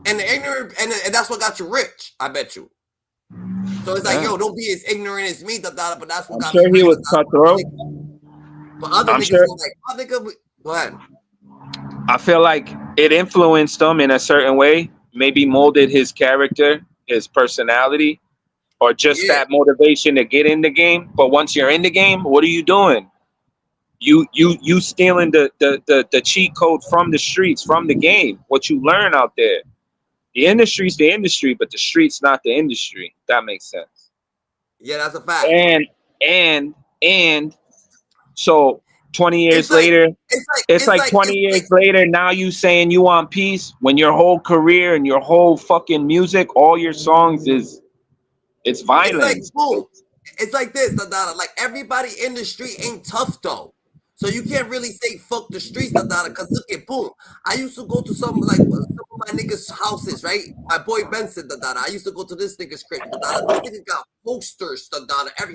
and the ignorant and that's what got you rich. I bet you. So it's like yo, don't be as ignorant as me. But that's what got me rich.
He was cutthroat.
But other niggas were like, oh, nigga, go ahead.
I feel like it influenced him in a certain way. Maybe molded his character, his personality, or just that motivation to get in the game. But once you're in the game, what are you doing? You stealing the cheat code from the streets, from the game. What you learn out there. The industry's the industry, but the street's not the industry. That makes sense.
Yeah, that's a fact.
And so 20 years later, it's like 20 years later, now you saying you want peace when your whole career and your whole fucking music, all your songs it's violence.
It's like, boom. It's like this, like everybody in the street ain't tough though. So you can't really say fuck the streets, because look at boom. I used to go to some of my niggas' houses, right? My boy Benson, I used to go to this nigga's crib, This nigga got posters,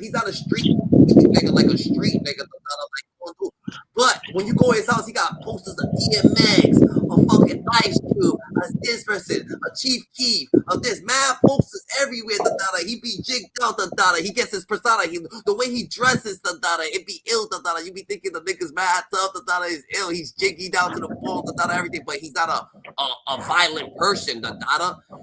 he's not a street nigga, like a street nigga, but when you go to his house, he got posters of DMX, a fucking Ice Cube, this person, a Chief Keef, of this mad posters everywhere. He be jigged out. He gets his persona. The way he dresses. It be ill. You be thinking the nigga's mad tough. Is ill. He's jiggy down to the bone. Everything, but he's not a violent person.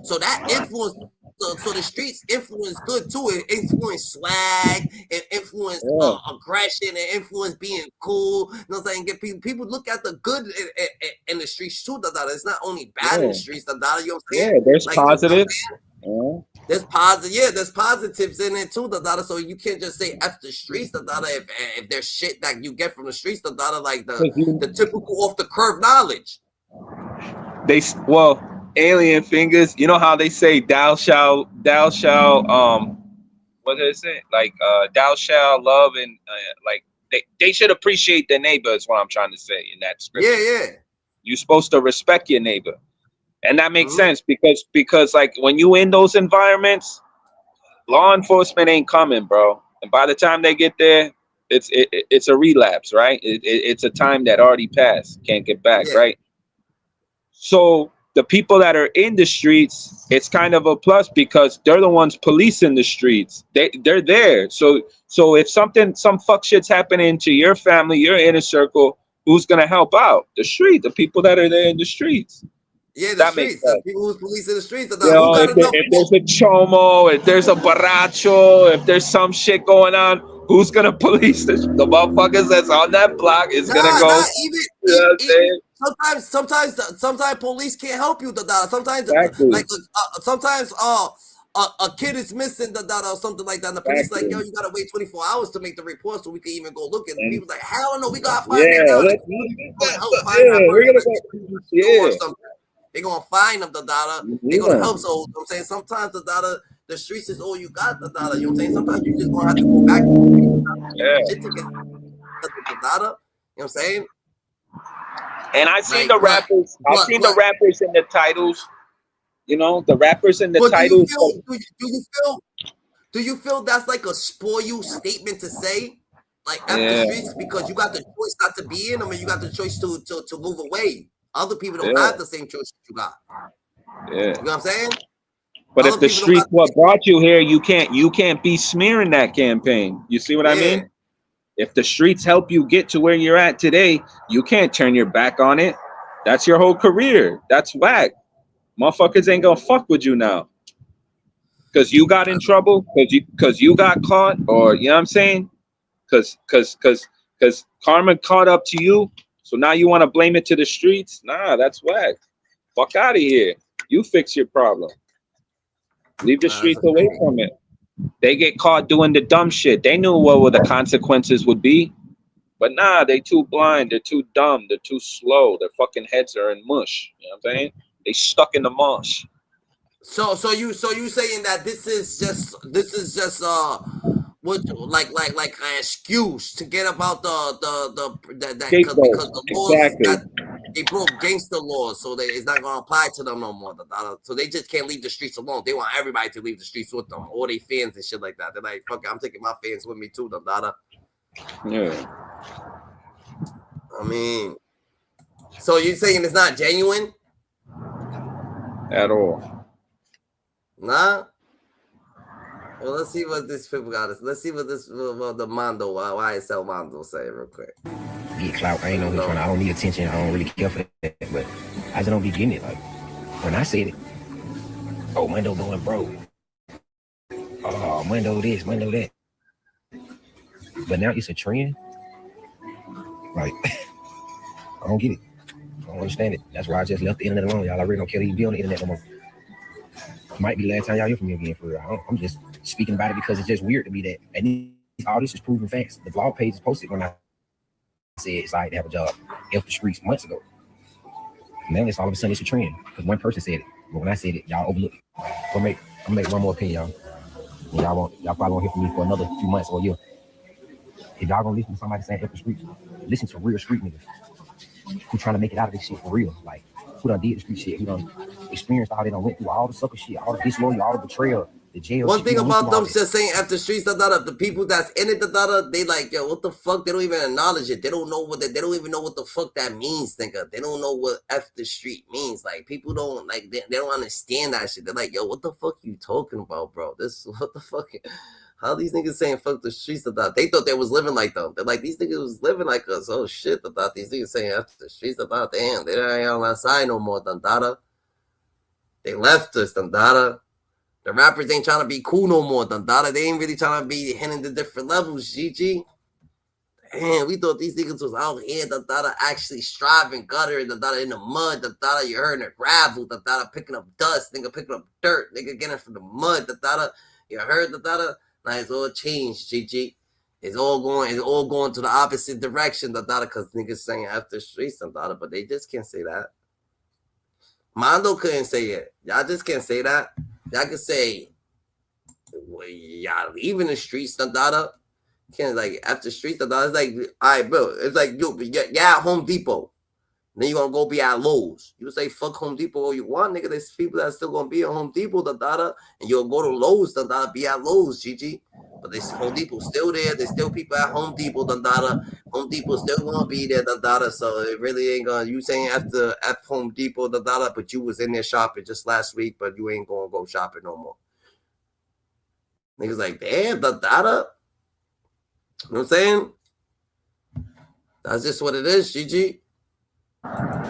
So that influence. So the streets influence good too. It influence swag, it influence aggression, it influence being cool. You know what I'm saying? Get people look at the good in the streets too. It's not only bad in the streets. You know what I'm saying?
Yeah, there's positives.
There's positive, there's positives in it too. So you can't just say F the streets. If there's shit that you get from the streets. Like the typical off the curve knowledge.
Alien fingers, you know how they say thou shall what did it say? Like thou shall love and like they should appreciate their neighbor is what I'm trying to say in that scripture.
Yeah.
You're supposed to respect your neighbor. And that makes sense because like when you in those environments, law enforcement ain't coming, bro. And by the time they get there, it's a relapse, right? It's a time that already passed, can't get back, right? So the people that are in the streets, it's kind of a plus because they're the ones policing the streets. They're there. So if some fuck shit's happening to your family, your inner circle, who's gonna help out? The street, the people that are there in the streets.
Yeah, the streets. The people who's policing the streets.
If there's a chomo, if there's a baracho, if there's some shit going on, who's gonna police the motherfuckers that's on that block is gonna go.
Sometimes police can't help you. Sometimes sometimes a kid is missing or something like that. And the police like, yo, you gotta wait 24 hours to make the report so we can even go look. And the people's like, hell no, we gotta find it now. They're gonna find them. They're gonna help. So I'm saying sometimes the streets is all you got. You know what I'm saying? Sometimes you just gonna have to go back. Shit to get you know what I'm saying?
And I've seen the rappers. I've seen the rappers in the titles. You know, the rappers in the titles.
Do you feel that's like a spoil you statement to say? Like F the streets because you got the choice not to be in them and you got the choice to move away. Other people don't have the same choices you got.
Yeah.
You know what I'm saying?
But
Other
if the
people don't
streets
got
what brought you here, you can't be smearing that campaign. You see what I mean? If the streets help you get to where you're at today, you can't turn your back on it. That's your whole career. That's whack. Motherfuckers ain't gonna fuck with you now. Cause you got in trouble, cause you got caught, or you know what I'm saying? Cause karma caught up to you. So now you want to blame it to the streets? Nah, that's whack. Fuck out of here. You fix your problem. Leave the streets away from it. They get caught doing the dumb shit. They knew what the consequences would be. But nah, they too blind, they're too dumb, they're too slow. Their fucking heads are in mush. You know what I'm saying? They stuck in the mush.
So you saying that this is just what like an excuse to get about that because the laws that they broke gangster laws, so it's not gonna apply to them no more. So they just can't leave the streets alone. They want everybody to leave the streets with them, all they fans and shit like that. They're like, fuck it, I'm taking my fans with me too,
Yeah.
I mean, so you're saying it's not genuine
at all?
Nah. Well, let's see what this people got us. Let's see what this the Mondo YSL Mondo say real quick.
Get clout. I ain't no trying. I don't need attention. I don't really care for that. But I just don't be getting it. Like when I said it, oh, Mondo going broke. Oh, Mondo this, Mondo that. But now it's a trend. Like I don't get it. I don't understand it. That's why I just left the internet alone, y'all. I really don't care to even be on the internet no more. Might be the last time y'all hear from me again for real. I'm just speaking about it because it's just weird to me that and all this is proven facts. The vlog page is posted when I said it's all right to have a job off the streets months ago. Now it's all of a sudden it's a trend because one person said it. But when I said it, y'all overlooked it. I'm gonna make one more opinion, y'all. Y'all probably won't hear from me for another few months or a year. If y'all gonna listen to somebody saying off the streets, listen to real street niggas who trying to make it out of this shit for real. Like who done did the street shit, who done experienced all they done went through all the sucker shit, all the disloyalty, all the betrayal, the jail.
One thing about them just saying after streets, the people that's in it, they like, yo, what the fuck? They don't even acknowledge it. They don't know they don't even know what the fuck that means, nigga. They don't know what F the street means. Like people don't like they don't understand that shit. They're like, yo, what the fuck you talking about, bro? This what the fuck? How these niggas saying fuck the streets? They thought they was living like them. They're like, these niggas was living like us. Oh shit, these niggas saying after the streets, damn, they ain't on that side no more, They left us, The rappers ain't trying to be cool no more, They ain't really trying to be hitting the different levels, GG. Damn, we thought these niggas was out here, actually striving, gutter, in the mud, you heard in the gravel, picking up dust, nigga, picking up dirt, nigga, getting from the mud, you heard, Now it's all changed, GG. It's all going to the opposite direction, because niggas saying after streets, but they just can't say that. Mondo couldn't say it. Y'all just can't say that. Y'all can say, well, y'all leaving the streets, Can't like after streets, It's like, all right, bro. It's like you're at Home Depot. Then you're gonna go be at Lowe's. You say fuck Home Depot all you want, nigga. There's people that are still gonna be at Home Depot, and you'll go to Lowe's, be at Lowe's, GG. But this Home Depot still there. There's still people at Home Depot, Home Depot still gonna be there, So it really ain't gonna. You saying after at Home Depot, but you was in there shopping just last week, but you ain't gonna go shopping no more. Niggas like, damn, You know what I'm saying? That's just what it is, GG.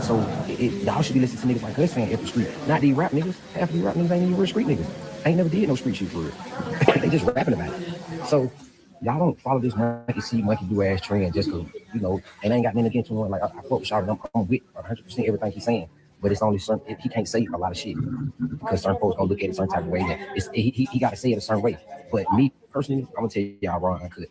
So y'all should be listening to niggas like us saying F the street. Not these rap niggas. Half of these rap niggas ain't even real street niggas. Ain't never did no street shit for real. They just rapping about it. So y'all don't follow this monkey see, monkey do ass trend just cause, and I ain't got nothing against him. Like I fuck with y'all, I'm with 100% everything he's saying. But it's only certain, he can't say a lot of shit because certain folks gonna look at it a certain type of way. He got to say it a certain way. But me personally, I'm gonna tell y'all wrong. I could.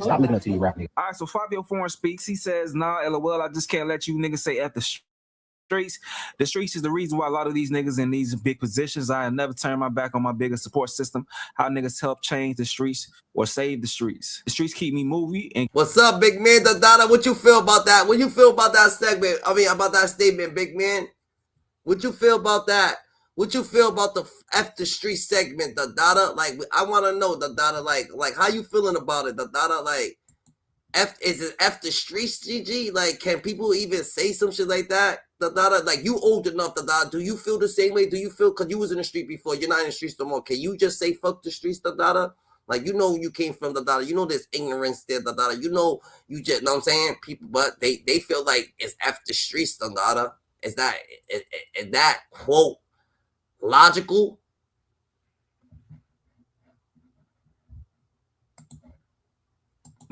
Stop looking up to these rap niggas.
All right, so Fabio Foreign speaks. He says, nah, LOL, I just can't let you niggas say at the streets. The streets is the reason why a lot of these niggas in these big positions. I have never turned my back on my biggest support system. How niggas help change the streets or save the streets. The streets keep me moving. And
what's up, big man? What you feel about that? What you feel about that segment? About that statement, big man? What you feel about that? What you feel about the F the street segment, Like, I want to know, like, how you feeling about it, Like, is it F the streets, GG? Like, can people even say some shit like that? Like you old enough, do you feel the same way? Do you feel, because you was in the street before, you're not in the streets no more, can you just say fuck the streets, like, you know, you came from you know there's ignorance there, you know, you just know what I'm saying, people, but they feel like it's F the streets, is that quote logical?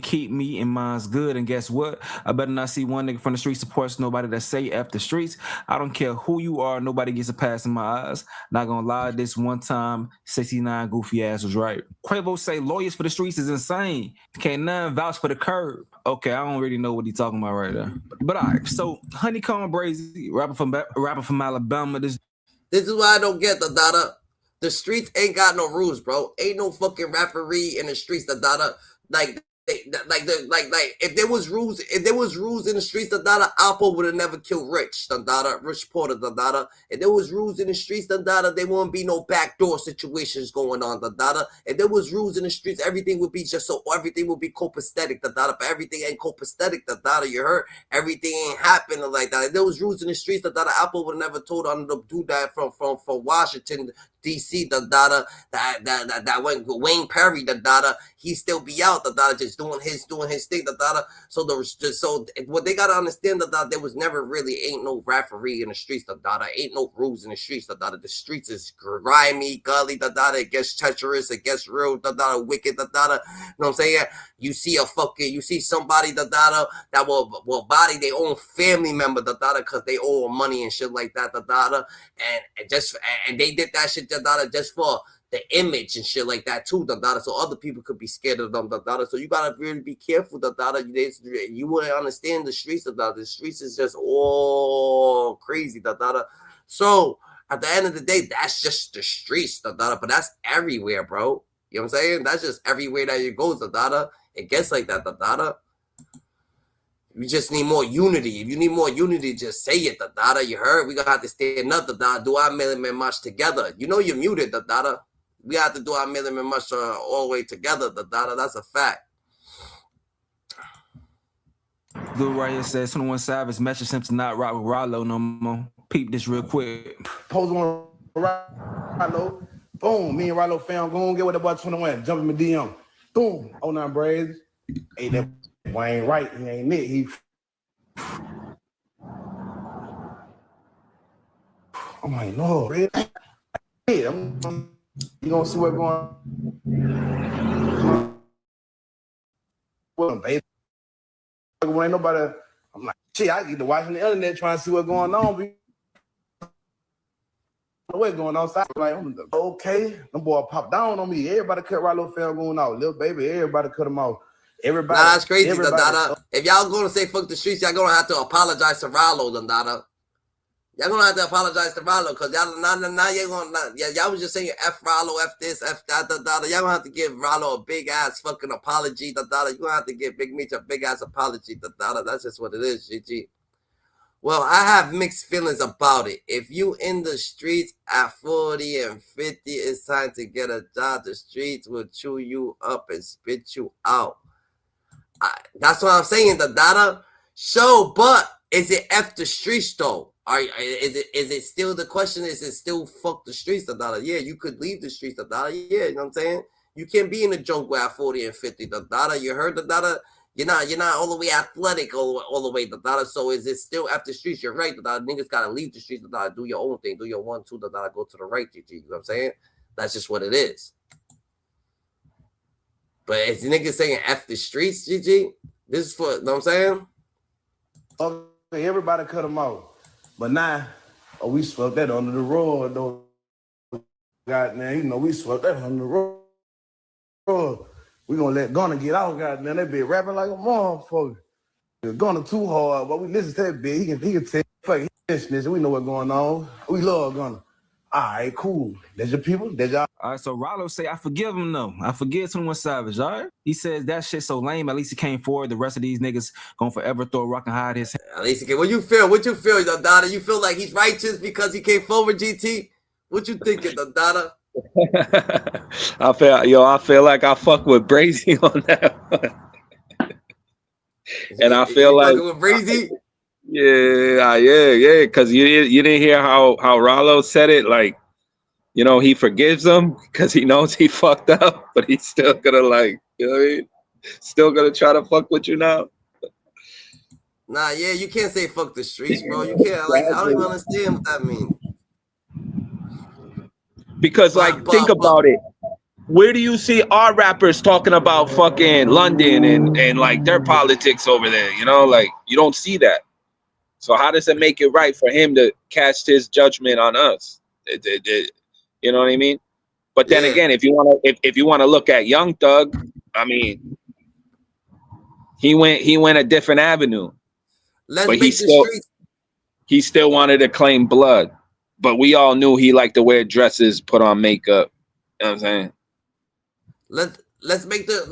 Keep me and mine's good, and guess what? I better not see one nigga from the street supports nobody that say F the streets. I don't care who you are, nobody gets a pass in my eyes. Not gonna lie, this one time 69 goofy ass was right. Quavo say lawyers for the streets is insane. Can't none vouch for the curb. Okay, I don't really know what he talking about right there. But all right, so HoneyKomb Brazy, rapper from Alabama. This
is what I don't get, the streets ain't got no rules, bro. Ain't no fucking referee in the streets, like if there was rules in the streets, Alpo would have never killed Rich, Rich Porter, If there was rules in the streets, there wouldn't be no backdoor situations going on, If there was rules in the streets, everything would be everything would be copacetic, but everything ain't copacetic, you heard? Everything ain't happening like that. If there was rules in the streets, Alpo would have never told on the dude that from Washington DC, that went Wayne Perry, he still be out, just doing his thing, So what they gotta understand, there was never really ain't no referee in the streets, ain't no rules in the streets, the streets is grimy, gully, it gets treacherous, it gets real, wicked, you know what I'm saying? You see somebody, that will body their own family member, because they owe money and shit like that, and they did that shit, just for the image and shit like that too, so other people could be scared of them, so you gotta really be careful, you wouldn't understand the streets, the streets is just all crazy, so at the end of the day, that's just the streets, but that's everywhere, bro. You know what I'm saying? That's just everywhere that it goes, it gets like that, We just need more unity. If you need more unity, just say it, You heard? We gonna have to stand up, do our million march together. You know you're muted, We have to do our million march all the way together, That's a fact.
dude right here says 21 Savage message him to not rock with Rollo no more. Peep this real quick.
Pose on Rollo. Boom. Me and Rollo fam go and get with the boy 21. Jump in my DM. Boom. 09 Brazy. Hey, that boy ain't right. He ain't it. He. I'm like, no, really? Yeah, you gonna see what's going on? Well, baby. When ain't nobody, I'm like, shit, I get to watching the internet trying to see what's going on. What's going on? Like, okay, them boy popped down on me. Everybody cut Rollo fam going out. Little baby, everybody cut him out. Everybody.
Nah, that's crazy, If y'all gonna say fuck the streets, y'all gonna have to apologize to Rollo, Y'all gonna have to apologize to Rollo, because y'all y'all was just saying F Rollo, F this, F that, Y'all gonna have to give Rollo a big ass fucking apology, You gonna have to give Big Meech a big ass apology, That's just what it is, GG. Well, I have mixed feelings about it. If you in the streets at 40 and 50, it's time to get a job. The streets will chew you up and spit you out. That's what I'm saying, So, but is it F the streets though? Is it still the question? Is it still fuck the streets, Yeah, you could leave the streets, Yeah, you know what I'm saying? You can't be in the jungle at 40 and 50, You heard, You're not all the way athletic all the way, So is it still F the streets? You're right, Niggas gotta leave the streets, Do your own thing, do your 1, 2, go to the right, GG. You know what I'm saying? That's just what it is. But is niggas saying F the streets, GG? This is for, you know what I'm saying?
Okay, everybody cut them out. But now, we swept that under the rug, though. Goddamn, we swept that under the rug. We gonna let Gunna get out, goddamn. That bitch rapping like a motherfucker. Gunna too hard, but we listen to that bitch. He can tell, fuck, he snitch. We know what's going on. We love Gunna. All right, cool. That's your people. That's y'all.
All right, so Rollo say, I forgive him though. I forgive 21 Savage, all right? He says that shit so lame. At least he came forward. The rest of these niggas gonna forever throw a rock and hide his head.
At least he came. What you feel, Dada? You feel like he's righteous because he came forward, GT? What you thinking, Dada?
I feel like I fuck with Brazy on that one. And I feel like
with Brazy.
Yeah. Because you didn't hear how Rollo said it. Like, you know, he forgives him because he knows he fucked up, but he's still gonna like, you know what I mean? Still gonna try to fuck with you now.
Nah, yeah, you can't say fuck the streets, bro. You can't. Like, I don't even understand what that means.
Because, like, think about it. Where do you see our rappers talking about fucking London and like their politics over there? You know, like you don't see that. So how does it make it right for him to cast his judgment on us? You know what I mean? But then again, if you want to look at Young Thug, I mean, he went a different avenue.
Let's
But
make the streets.
he still wanted to claim blood. But we all knew he liked to wear dresses, put on makeup. You know what I'm saying?
Let's make the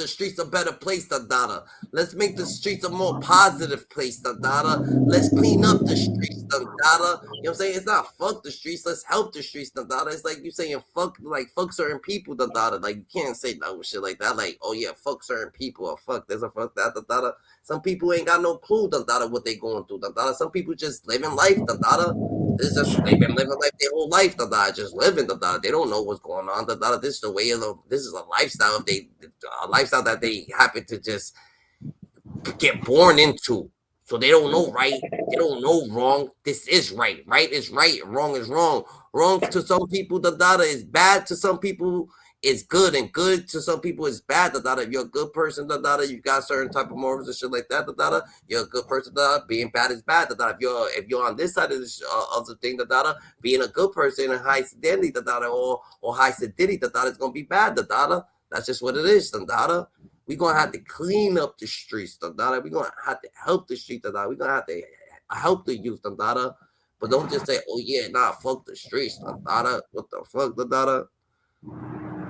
streets a better place, Dada. Let's make the streets a more positive place, Dada. Let's clean up the streets, Dada. You know what I'm saying? It's not fuck the streets, let's help the streets, Dada. It's like you saying fuck certain people, Dada. Like you can't say no shit like that. Like, oh yeah, fuck certain people or fuck this or fuck that, Dada. Some people ain't got no clue, Dada, what they going through, Dada. Some people just living life, Dada. This is they've been living like their whole life, just living, They don't know what's going on, This is the way of this is a lifestyle a lifestyle that they happen to just get born into. So they don't know right, they don't know wrong. This is right. Right is right, wrong is wrong. Wrong to some people, is bad to some people. Is good, and good to some people is bad. If you're a good person, you got certain type of morals and shit like that. You're a good person. Being bad is bad. If you're on this side of the thing, being a good person and high fidelity, or high fidelity, is gonna be bad. That's just what it is. We're gonna have to clean up the streets. We're gonna have to help the streets. We're gonna have to help the youth. But don't just say, oh yeah, nah, fuck the streets. What the fuck,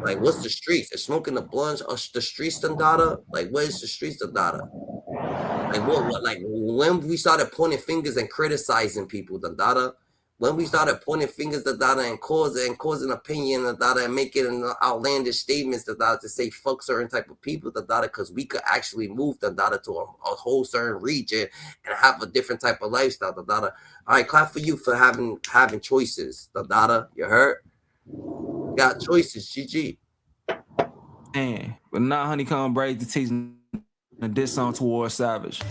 Like, what's the streets? Is smoking the blunts or the streets, Like, where's the streets, Like, what? Like, when we started pointing fingers and criticizing people, when we started pointing fingers, and causing opinion, and making outlandish statements, to say fuck certain type of people, because we could actually move, to a whole certain region and have a different type of lifestyle, All right, clap for you for having choices, You heard? Got choices, GG.
Man, but now HoneyKomb Brazy teaching a diss song towards Savage.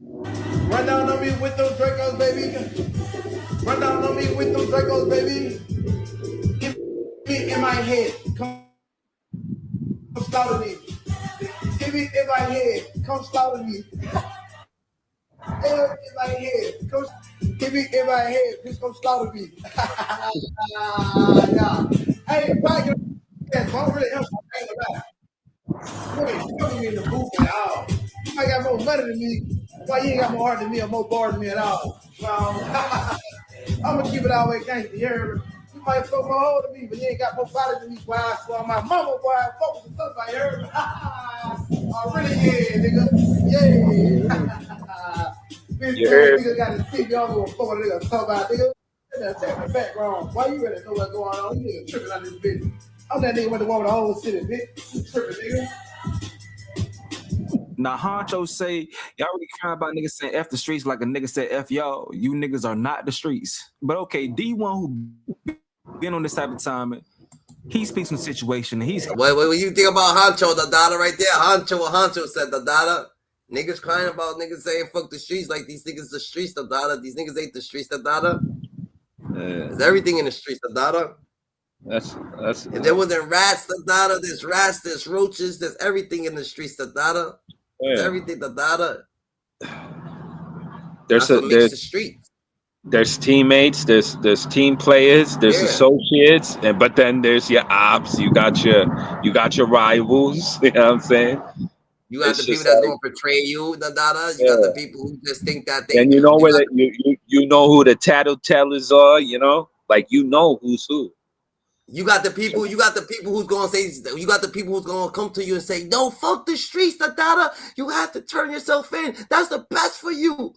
Run down on me with those Dracos, baby. Run down on me with those Dracos, baby. Give me in my head. Come slaughter me. Give me in my head. Come slaughter me. In my head. Come, give me in my head. Please come slaughter me. Yeah. Hey, why you don't really help my thing about? You ain't fucking me in the booth at all. You might got more money than me. Why you ain't got more heart than me or more bars than me at all? I'm gonna keep it all the way gangster. You heard me? You might fuck more hold than me, but you ain't got more body than me. Why I swear my mama, boy, I focus on somebody. You heard me? Oh, really? Yeah, nigga. Yeah. Bitch, nigga got his TV on with a fucking nigga talk about, nigga. Check the background. Why you ready to know what's going on? You nigga tripping out this bitch. I'm that nigga with the one with the whole city, bitch. You tripping, nigga.
Now, Honcho say, y'all really crying about niggas saying F the streets like a nigga said F y'all. You niggas are not the streets. But okay, D1 who been on this type of time, he speaks from situation. He's
Wait, what you think about Honcho, right there? Honcho said, niggas crying about niggas saying fuck the streets like these niggas the streets, These niggas ain't the streets, There's everything in the streets,
That's
if there wasn't rats, there's rats, there's roaches, there's everything in the streets, There's everything,
There's
the streets.
There's teammates, there's team players, there's associates, but then there's your ops. You got your rivals. You know what I'm saying?
You got the people that's gonna portray you, You got the people who just think that they.
And you know where you know who the tattletellers are. You know, like you know who's who.
You got the people who's gonna say, you got the people who's gonna come to you and say, no, fuck the streets, You have to turn yourself in. That's the best for you.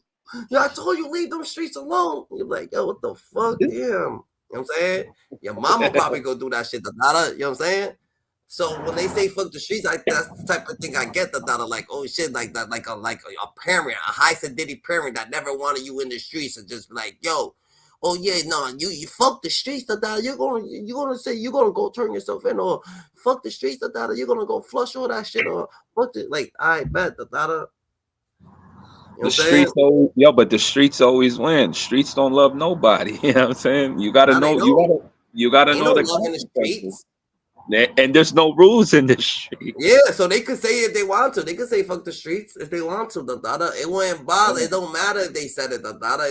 I told you, leave them streets alone. You're like, yo, what the fuck? Damn. You know what I'm saying? Your mama probably go do that shit, You know what I'm saying? So when they say fuck the streets, that's the type of thing I get that are like, oh shit, like that, like a parent, a high sedity parent that never wanted you in the streets and just like, yo, oh yeah, no, you fuck the streets, that you're gonna say you're gonna go turn yourself in, or fuck the streets, that you're gonna go flush all that shit, or fuck it, like I bet that. You know
the streets always, but the streets always win. Streets don't love nobody. You know what I'm saying? You gotta know. You gotta know the
love in the streets.
And there's no rules in the street.
Yeah, so they could say if they want to. They could say fuck the streets if they want to. It wouldn't bother. It don't matter if they said it.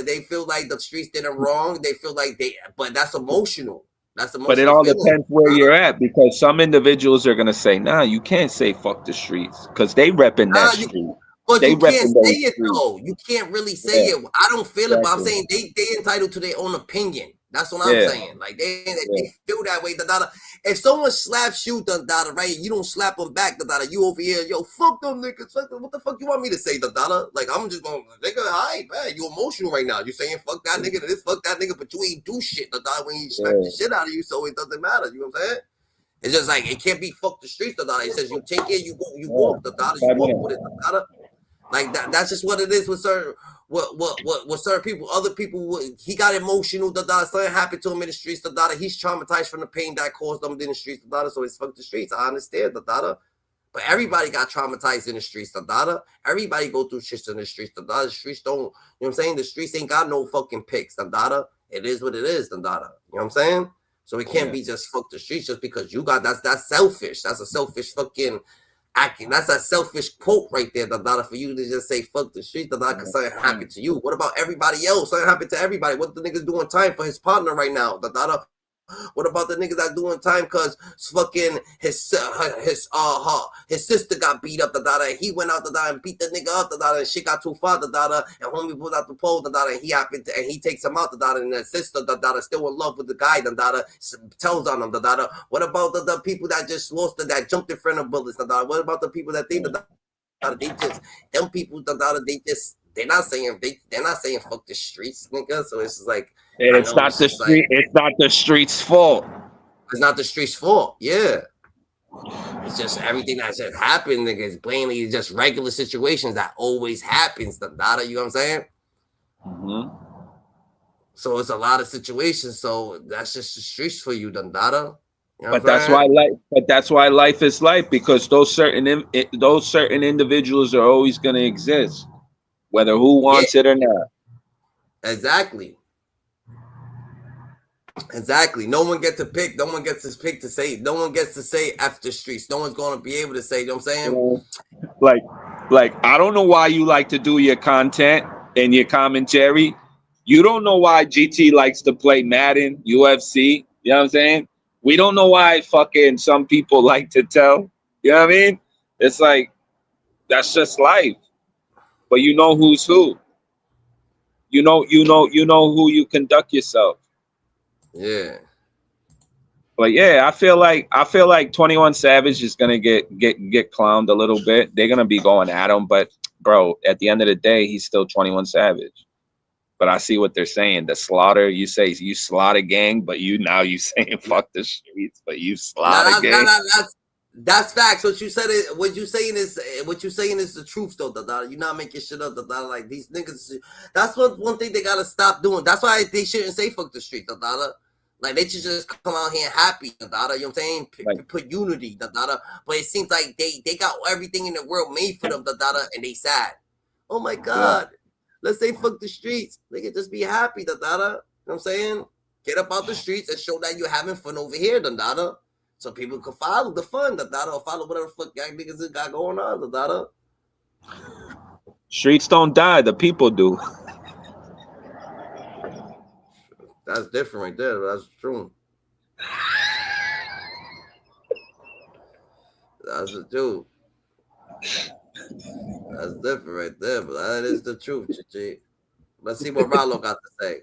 They feel like the streets did it wrong. They feel like but that's emotional. That's emotional.
But it all depends where you're at, because some individuals are gonna say, nah, you can't say fuck the streets because they repping that street.
But
they
you can't say it
streets.
though. You can't really say it. I don't feel it, but I'm saying they entitled to their own opinion. That's what I'm saying. Like they feel that way. If someone slaps you, right, you don't slap them back. You over here, yo, fuck them niggas. Fuck them. What the fuck you want me to say, Like I'm just going, nigga, alright, man, you emotional right now. You saying fuck that nigga, this fuck that nigga, but you ain't do shit, when he slap the shit out of you, so it doesn't matter. You know what I'm saying? It's just like it can't be fuck the streets, It says you take it, you walk, you walk with it, Like that's just what it is with certain what certain people. Other people, he got emotional. Something happened to him in the streets. He's traumatized from the pain that caused them in the streets. So it's fuck the streets. I understand. But everybody got traumatized in the streets. Everybody go through shit in the streets. The streets don't. You know what I'm saying? The streets ain't got no fucking picks. It is what it is. You know what I'm saying? So it can't be just fuck the streets just because you got that's selfish. That's a selfish fucking. That's a selfish quote right there, for you to just say fuck the street, because something happened to you. What about everybody else? Something happened to everybody. What the niggas doing time for his partner right now? What about the niggas that doing time because fucking his sister got beat up, and he went out and beat the nigga up, and shit got too far, and homie pulled out the pole, and he takes him out, and the sister still in love with the guy, tells on him, what about the people that just lost that jumped in front of bullets, what about the people that think they just them people they're not saying fuck the streets, nigga. So it's just like,
and it's not the street. It's not the streets' fault.
It's not the streets' fault. Yeah, it's just everything that just happened, nigga. Is plainly just regular situations that always happens. You know what I'm saying?
Mm-hmm.
So it's a lot of situations. So that's just the streets for you, Dundada. You know
but that's why life is life, because those certain individuals are always going to exist, whether who wants it or not.
Exactly. No one gets to pick. No one gets to pick to say. No one gets to say after streets. No one's going to be able to say. You know what I'm saying?
Like I don't know why you like to do your content and your commentary. You don't know why GT likes to play Madden, UFC. You know what I'm saying? We don't know why fucking some people like to tell. You know what I mean? It's like, that's just life. But you know who's who. You know who you conduct yourself.
Yeah.
But yeah, I feel like 21 Savage is gonna get clowned a little bit. They're gonna be going at him, but bro, at the end of the day, he's still 21 Savage. But I see what they're saying. The slaughter, you say you slaughter gang, but you saying fuck the streets, but you slaughter gang.
That's facts. What you saying is the truth though. You're not making shit up. Like these niggas. That's one thing they gotta stop doing. That's why they shouldn't say fuck the street. Like they should just come out here happy. You know what I'm saying? Put unity. But it seems like they got everything in the world made for them. And they sad. Oh my God. Let's say fuck the streets. They can just be happy. You know what I'm saying? Get up out the streets and show that you're having fun over here. So people can follow the fun, or follow whatever fuck gang niggas got going on,
Streets don't die, the people do.
That's different right there. That's true. That's the truth. That's different right there, but that is the truth, Chichi. Let's see what Rollo got to say.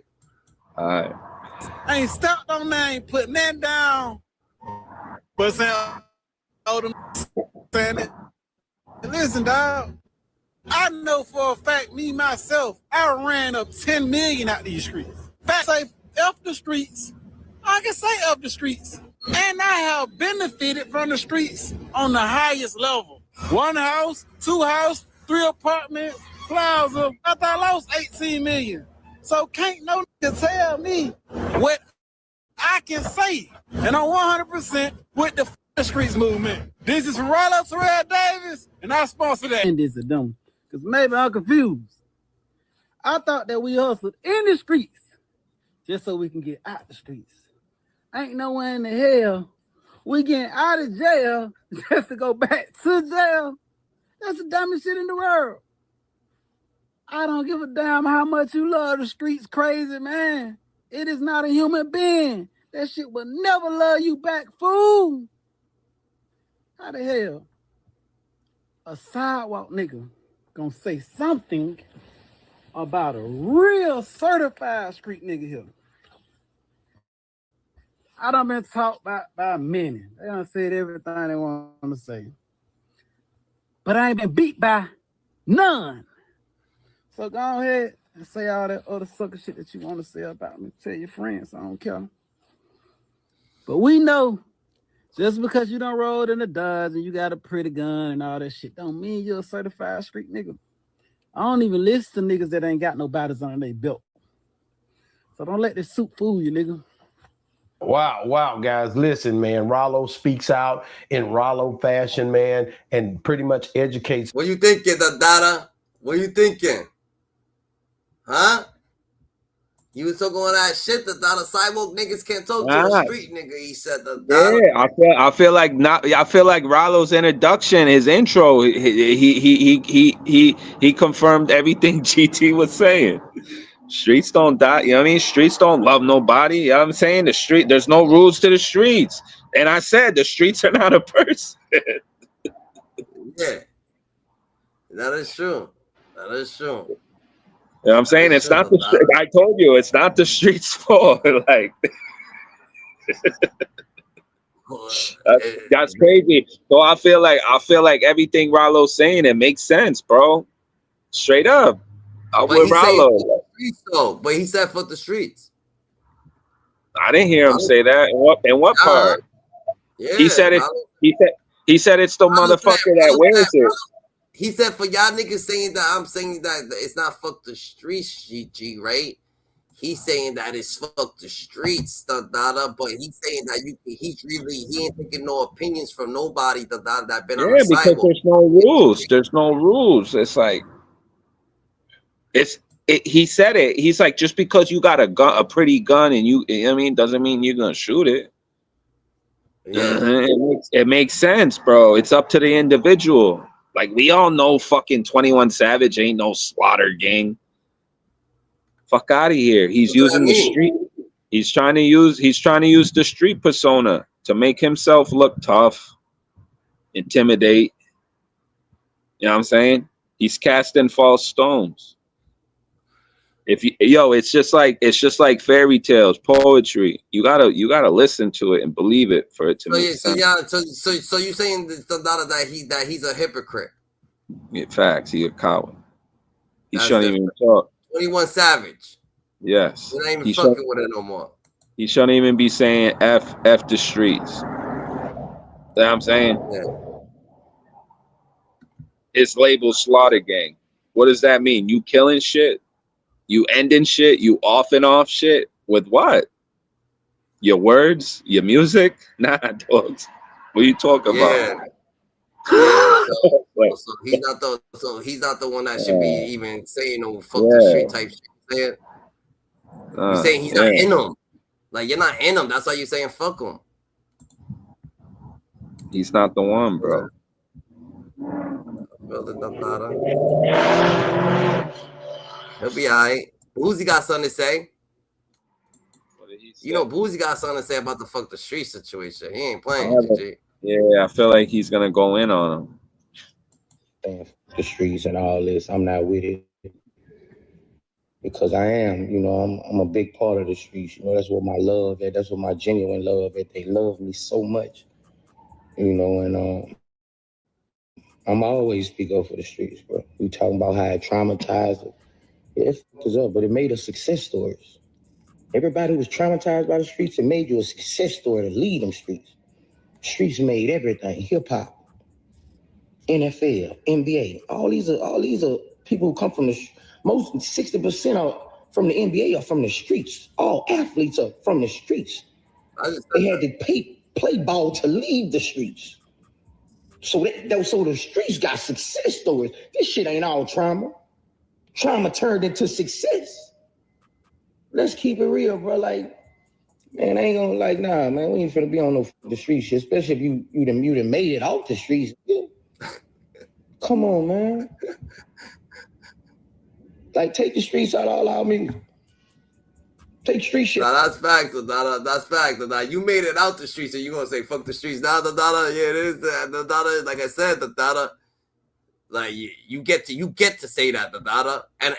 All right.
I ain't stepped on that, ain't putting that down. But saying it. Listen, dog. I know for a fact, me myself, I ran up 10 million out these streets. Fact say F the streets. I can say F the streets. And I have benefited from the streets on the highest level. 1 house, 2 house, 3 apartments, plaza. After I lost 18 million. So can't no nigga tell me what I can say. And I'm 100% with the streets movement. This is from Rollo Terrell Davis, and I sponsor that.
And this is dumb, because maybe I'm confused. I thought that we hustled in the streets just so we can get out the streets. Ain't nowhere in the hell we getting out of jail just to go back to jail. That's the dumbest shit in the world. I don't give a damn how much you love the streets, crazy man. It is not a human being. That shit will never love you back, fool. How the hell a sidewalk nigga gonna say something about a real certified street nigga here? I done been talked by many. They done said everything they want to say. But I ain't been beat by none. So go ahead and say all that other sucker shit that you want to say about me. Tell your friends, I don't care. But we know just because you done rolled in the Dodge and you got a pretty gun and all that shit don't mean you're a certified street nigga. I don't even listen to niggas that ain't got no bodies on their belt. So don't let this suit fool you, nigga.
Wow, guys, listen, man. Rollo speaks out in Rollo fashion, man, and pretty much educates.
What you thinking, Dada? What you thinking? Huh? You was talking all that shit that the sidewalk niggas can't talk to a street nigga. He said that.
Yeah, I feel like not. I feel like Rollo's introduction, his intro, he confirmed everything GT was saying. Streets don't die. You know what I mean? Streets don't love nobody. You know what I'm saying? There's no rules to the streets. And I said the streets are not a person.
Yeah, that is true. That is true.
You know what I'm saying? It's not the street. I told you, it's not the streets' fault. Like, that's crazy. So I feel like everything Rollo's saying, it makes sense, bro. Straight up. I'm with Rollo.
But he said fuck the streets.
I didn't hear him say that. In what part?
Yeah,
he said it. He said it's the motherfucker that wears it.
He said for y'all niggas saying that I'm saying that it's not fuck the streets, GG, right? He's saying that it's fuck the streets, but he's saying that he ain't taking no opinions from nobody that been on the sidewalk.
Because there's no rules. There's no rules. It's like he said it. He's like, just because you got a pretty gun and you know what I mean, doesn't mean you're gonna shoot it. Yeah. It makes sense, bro. It's up to the individual. Like, we all know fucking 21 Savage ain't no slaughter gang. Fuck out of here. He's using the street. He's trying to use the street persona to make himself look tough, intimidate. You know what I'm saying? He's casting false stones. It's just like fairy tales, poetry. You gotta listen to it and believe it for it to make sense.
So you saying that he's a hypocrite?
Yeah, facts. He's a coward. He shouldn't even talk.
21 Savage.
Yes.
We're not even fucking with it no more.
He shouldn't even be saying F the streets. You know what I'm saying? Yeah. It's labeled slaughter gang. What does that mean? You killing shit? You ending shit? You off and off shit? With what? Your words? Your music? Nah, dogs. What are you talking about?
So he's not the one that should be even saying no fuck the street type shit. You're saying he's not in them. Like, you're not in them. That's why you're saying fuck him.
He's not the one, bro.
He'll be all right. Boosie got something to say. You know, Boosie got something to say about the fuck the street situation. He ain't playing, GG.
Yeah, I feel like he's gonna go in on him.
The streets and all this, I'm not with it. Because I am, I'm a big part of the streets. That's what my love is. That's what my genuine love is. They love me so much, and I'm always speak up for the streets, bro. We talking about how it traumatized it. Yeah, it fucked us up, but it made us success stories. Everybody who was traumatized by the streets, it made you a success story to lead them streets. Streets made everything, hip hop, NFL, NBA. All these are people who come from most 60% are from the NBA are from the streets. All athletes are from the streets. They had to play ball to leave the streets. So the streets got success stories. This shit ain't all trauma. Trauma turned into success. Let's keep it real, bro. Like, man, I ain't gonna nah, man. We ain't finna be on the street shit, especially if you done made it off the streets. Yeah. Come on, man. Like, take the streets out of all our music. Take street shit.
Nah, that's facts, Dada. That's facts, Dada. You made it out the streets, and you gonna say fuck the streets. Nah, Dada. Yeah, it is the Dada. Like I said, Dada. Like you get to say that, Dada. And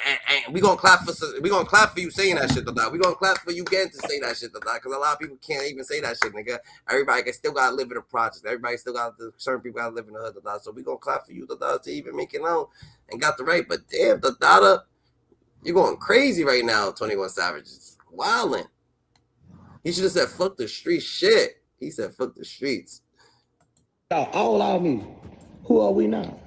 we gonna clap for you saying that shit, Dada. We gonna clap for you getting to say that shit, Dada. Because a lot of people can't even say that shit, nigga. Everybody still gotta live in the projects. Everybody still certain people gotta live in the hood, Dada. So we gonna clap for you, Dada, to even make it out and got the right. But damn, Dada, you're going crazy right now, 21 Savage. Wildin'. He should have said fuck the street shit. He said fuck the streets.
All our music. Who are we now?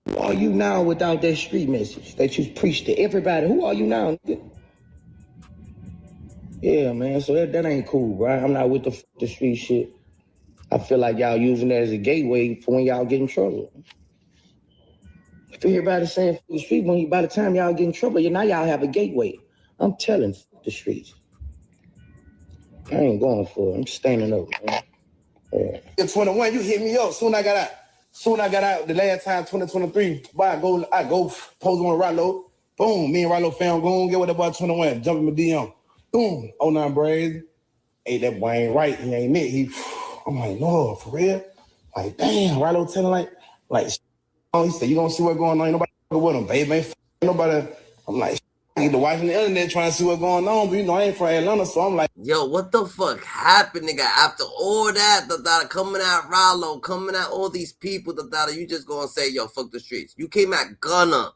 Who are you now without that street message that you preach to everybody? Who are you now? Yeah, man. So that ain't cool, right? I'm not with the street shit. I feel like y'all using that as a gateway for when y'all get in trouble. If everybody saying for the street, by the time y'all get in trouble, now y'all have a gateway. I'm telling the streets. I ain't going for it. I'm standing up, man. Yeah.
In 21, you hit me up. Soon I got out the last time, 2023. But I go post on Rollo. Boom, me and Rollo found go and get with that boy 21. Jump in my DM. Boom, 09 Brazy. Hey, that boy ain't right. He ain't it. I'm like, no, for real? Like, damn, Rollo telling he said, you don't see what's going on. Ain't nobody with him, baby. Ain't nobody. I'm like, I get to watching the internet trying to see what's going on, but I ain't from Atlanta, so I'm like,
yo, what the fuck happened, nigga? After all that, Dada, coming at Rollo, coming at all these people, Dada, you just gonna say, yo, fuck the streets. You came at Gunna.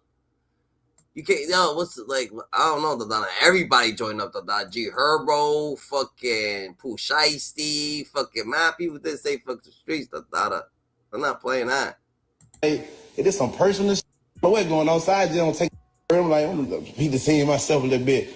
You can't, yo, what's it like? I don't know, Dada. Everybody joined up, Dada. G Herbo, fucking Pooh Shiesty, fucking mad people did say fuck the streets, Dada. I'm not playing that.
Hey, it is some personal shit. What's going on outside? Just don't take. I'm like, I'm be the seeing myself a little bit.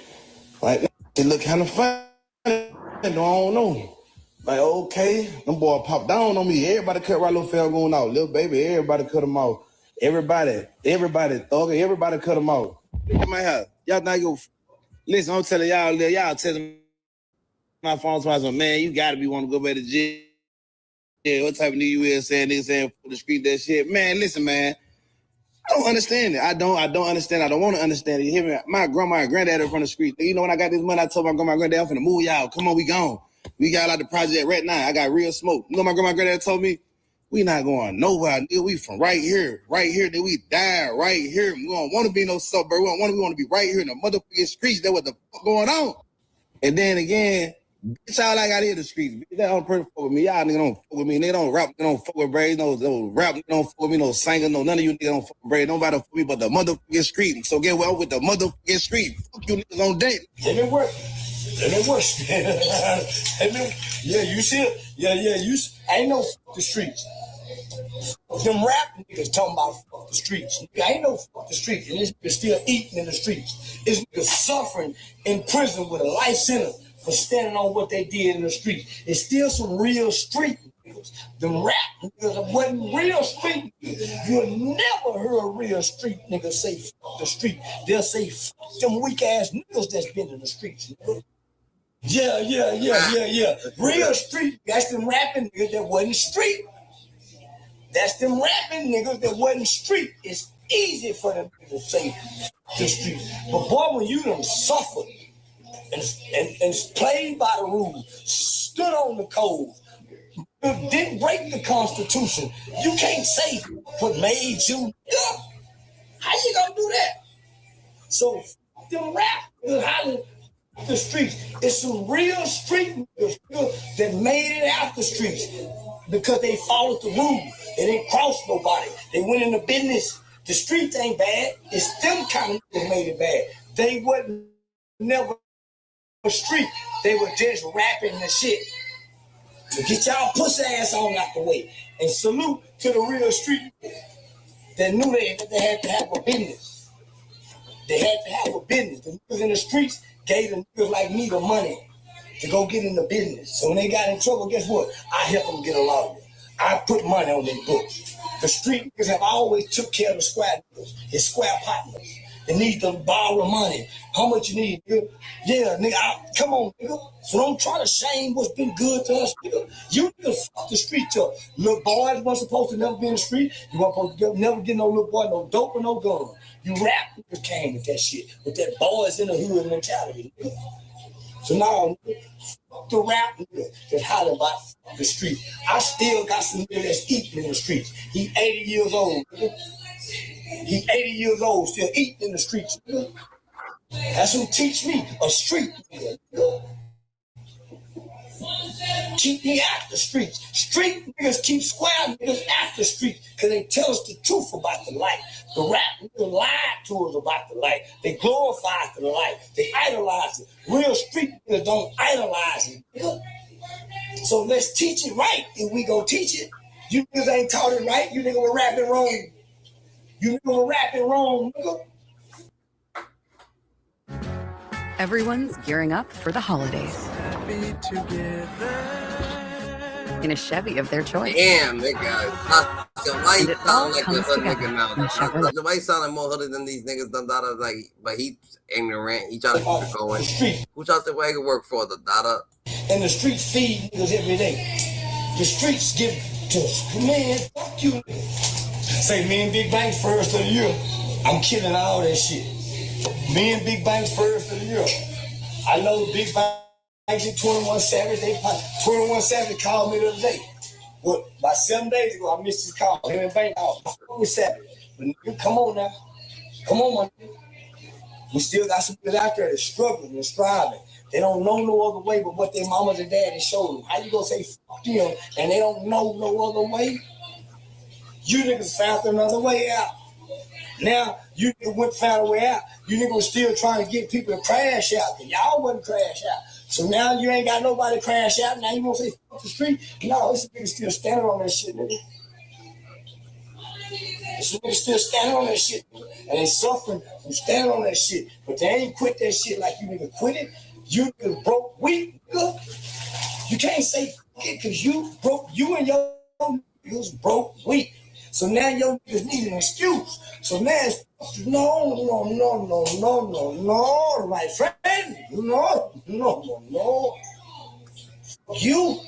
Like, it look kind of funny. I don't know. Like, okay, them boy popped down on me. Everybody cut Rollo fell going out. Little baby, everybody cut him out. Everybody, thug, everybody cut him out. My house, y'all not go. Listen, I'm telling y'all telling my phone to myself, man, you gotta be want to go back to jail. Yeah, what type of nigga you is saying niggas saying for the street that shit? Man, listen, man. I don't understand it. I don't understand. I don't want to understand it. You hear me? My grandma and granddad are from the street. You know, when I got this money, I told my grandma and granddad, I'm finna move y'all. Come on, we gone. We got out the project right now. I got real smoke. You know, my grandma and granddad told me, we not going nowhere. Nigga, we from right here. Right here. Then we die right here. We don't want to be no suburb. We want to be right here in the motherfucking streets. That what the fuck going on. And then again, bitch, all I got in the streets. Bitch, that don't fuck with me. Y'all nigga don't fuck with me. They don't rap. They don't fuck with Brazy. No rap. They don't fuck with me. No singer. No, none of you niggas don't fuck with Brazy. Nobody fuck with me but the motherfucking street. So get well with the motherfucking street. Fuck you niggas on date.
Let me work. Yeah, you see it? Yeah, you ain't no fuck the streets. Them rap niggas talking about fuck the streets. I ain't no fuck the streets. And this nigga still eating in the streets. This nigga suffering in prison with a life sentence for standing on what they did in the streets. It's still some real street niggas. Them rap niggas wasn't real street niggas. You'll never hear a real street nigga say fuck the street. They'll say fuck them weak ass niggas that's been in the streets. Nigga. Yeah. Real street, that's them rapping niggas that wasn't street. That's them rapping niggas that wasn't street. It's easy for them to say the street. But boy, when you done suffered and played by the rules, stood on the code, didn't break the Constitution, you can't say what made you. How you gonna do that? So them rap niggas hollering the streets. It's some real street niggas that made it out the streets because they followed the rules. They didn't cross nobody. They went into business The streets ain't bad. It's them kind of niggas made it bad. They wasn't never a street. They were just rapping the shit. So get y'all pussy ass on out the way. And salute to the real street that knew that they had to have a business. They had to have a business. The niggas in the streets gave the niggas like me the money to go get in the business. So when they got in trouble, guess what? I helped them get a lawyer. I put money on their books. The street niggas have always took care of the square niggas, his square partners. They need to borrow money. How much you need, nigga? Yeah, nigga, come on, nigga. So don't try to shame what's been good to us, nigga. You niggas fuck the street up. Little boys weren't supposed to never be in the street. You weren't supposed to never get no little boy, no dope or no gun. You rap niggas came with that shit, with that boys in the hood mentality, nigga. So now, fuck the rap nigga that's hollering about the street. I still got some nigga that's eating in the streets. He 80 years old, nigga. He 80 years old, still eating in the streets, nigga. That's who teach me, a street nigga. Keep me out the streets. Street niggas keep square niggas out the streets because they tell us the truth about the light. The rap niggas lied to us about the light. They glorify the light. They idolize it. Real street niggas don't idolize it, nigga. So let's teach it right if we go teach it. You niggas ain't taught it right. You niggas were rapping wrong. You niggas were rapping wrong, nigga.
Everyone's gearing up for the holidays. In a Chevy of their choice.
Damn, nigga. The white
And it all
sound like
comes
a hood
together
nigga now.
in a Chevrolet.
The white sound like more hooded than these niggas done Dada, like, but he ignorant. He trying to keep it going. Who y'all think where he can work for? The Dada?
And the streets feed niggas every day. The streets give to us. Man, fuck you. Say me and Big Banks first of the year. I'm killing all that shit. Me and Big Banks first of the year. I know Big Banks and 21 Savage. 21 Savage called me the other day. What, about 7 days ago, I missed his call. Him and Banks out. With Savage. But nigga, come on now. Come on, my nigga. We still got some people out there that's struggling and striving. They don't know no other way but what their mamas and daddies showed them. How you gonna say fuck them and they don't know no other way? You niggas found another way out. Now, you niggas found a way out. You niggas still trying to get people to crash out. Y'all wouldn't crash out. So now you ain't got nobody crash out. Now you gonna say fuck the street? No, this nigga still standing on that shit, nigga. This nigga still standing on that shit, nigga. And they suffering from standing on that shit. But they ain't quit that shit like you niggas quit it. You niggas broke weak, nigga. You can't say fuck it because you broke, you and your niggas broke weak. So now your niggas need an excuse. So now it's no, my friend. No. You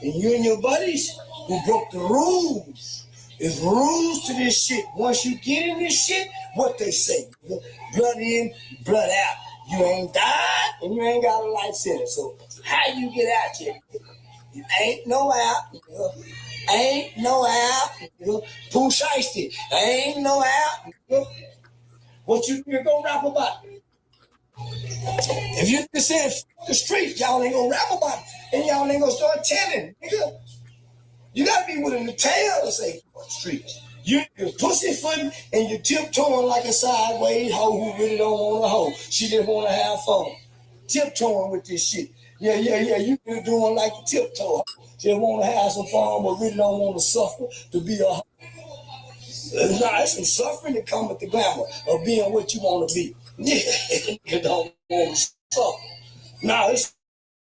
and your buddies who broke the rules. There's rules to this shit. Once you get in this shit, what they say, blood in, blood out. You ain't died and you ain't got a life sentence. So how you get out here? You ain't no out. Ain't no out. Pooh Shiesty. Ain't no out. What you gonna rap about? If you just said the streets, y'all ain't gonna rap about it. And y'all ain't gonna start telling, nigga. You gotta be willing to tell to say the streets. You're pussyfooting and you're tiptoeing like a sideways hoe who really don't want to hoe. She just want to have fun. Tiptoeing with this shit. Yeah. You doing like a tiptoe. Just want to have some fun, but really don't want to suffer to be a hoe. Nah, it's some suffering that come with the glamour of being what you want to be. Yeah, you don't want to suffer. Nah, it's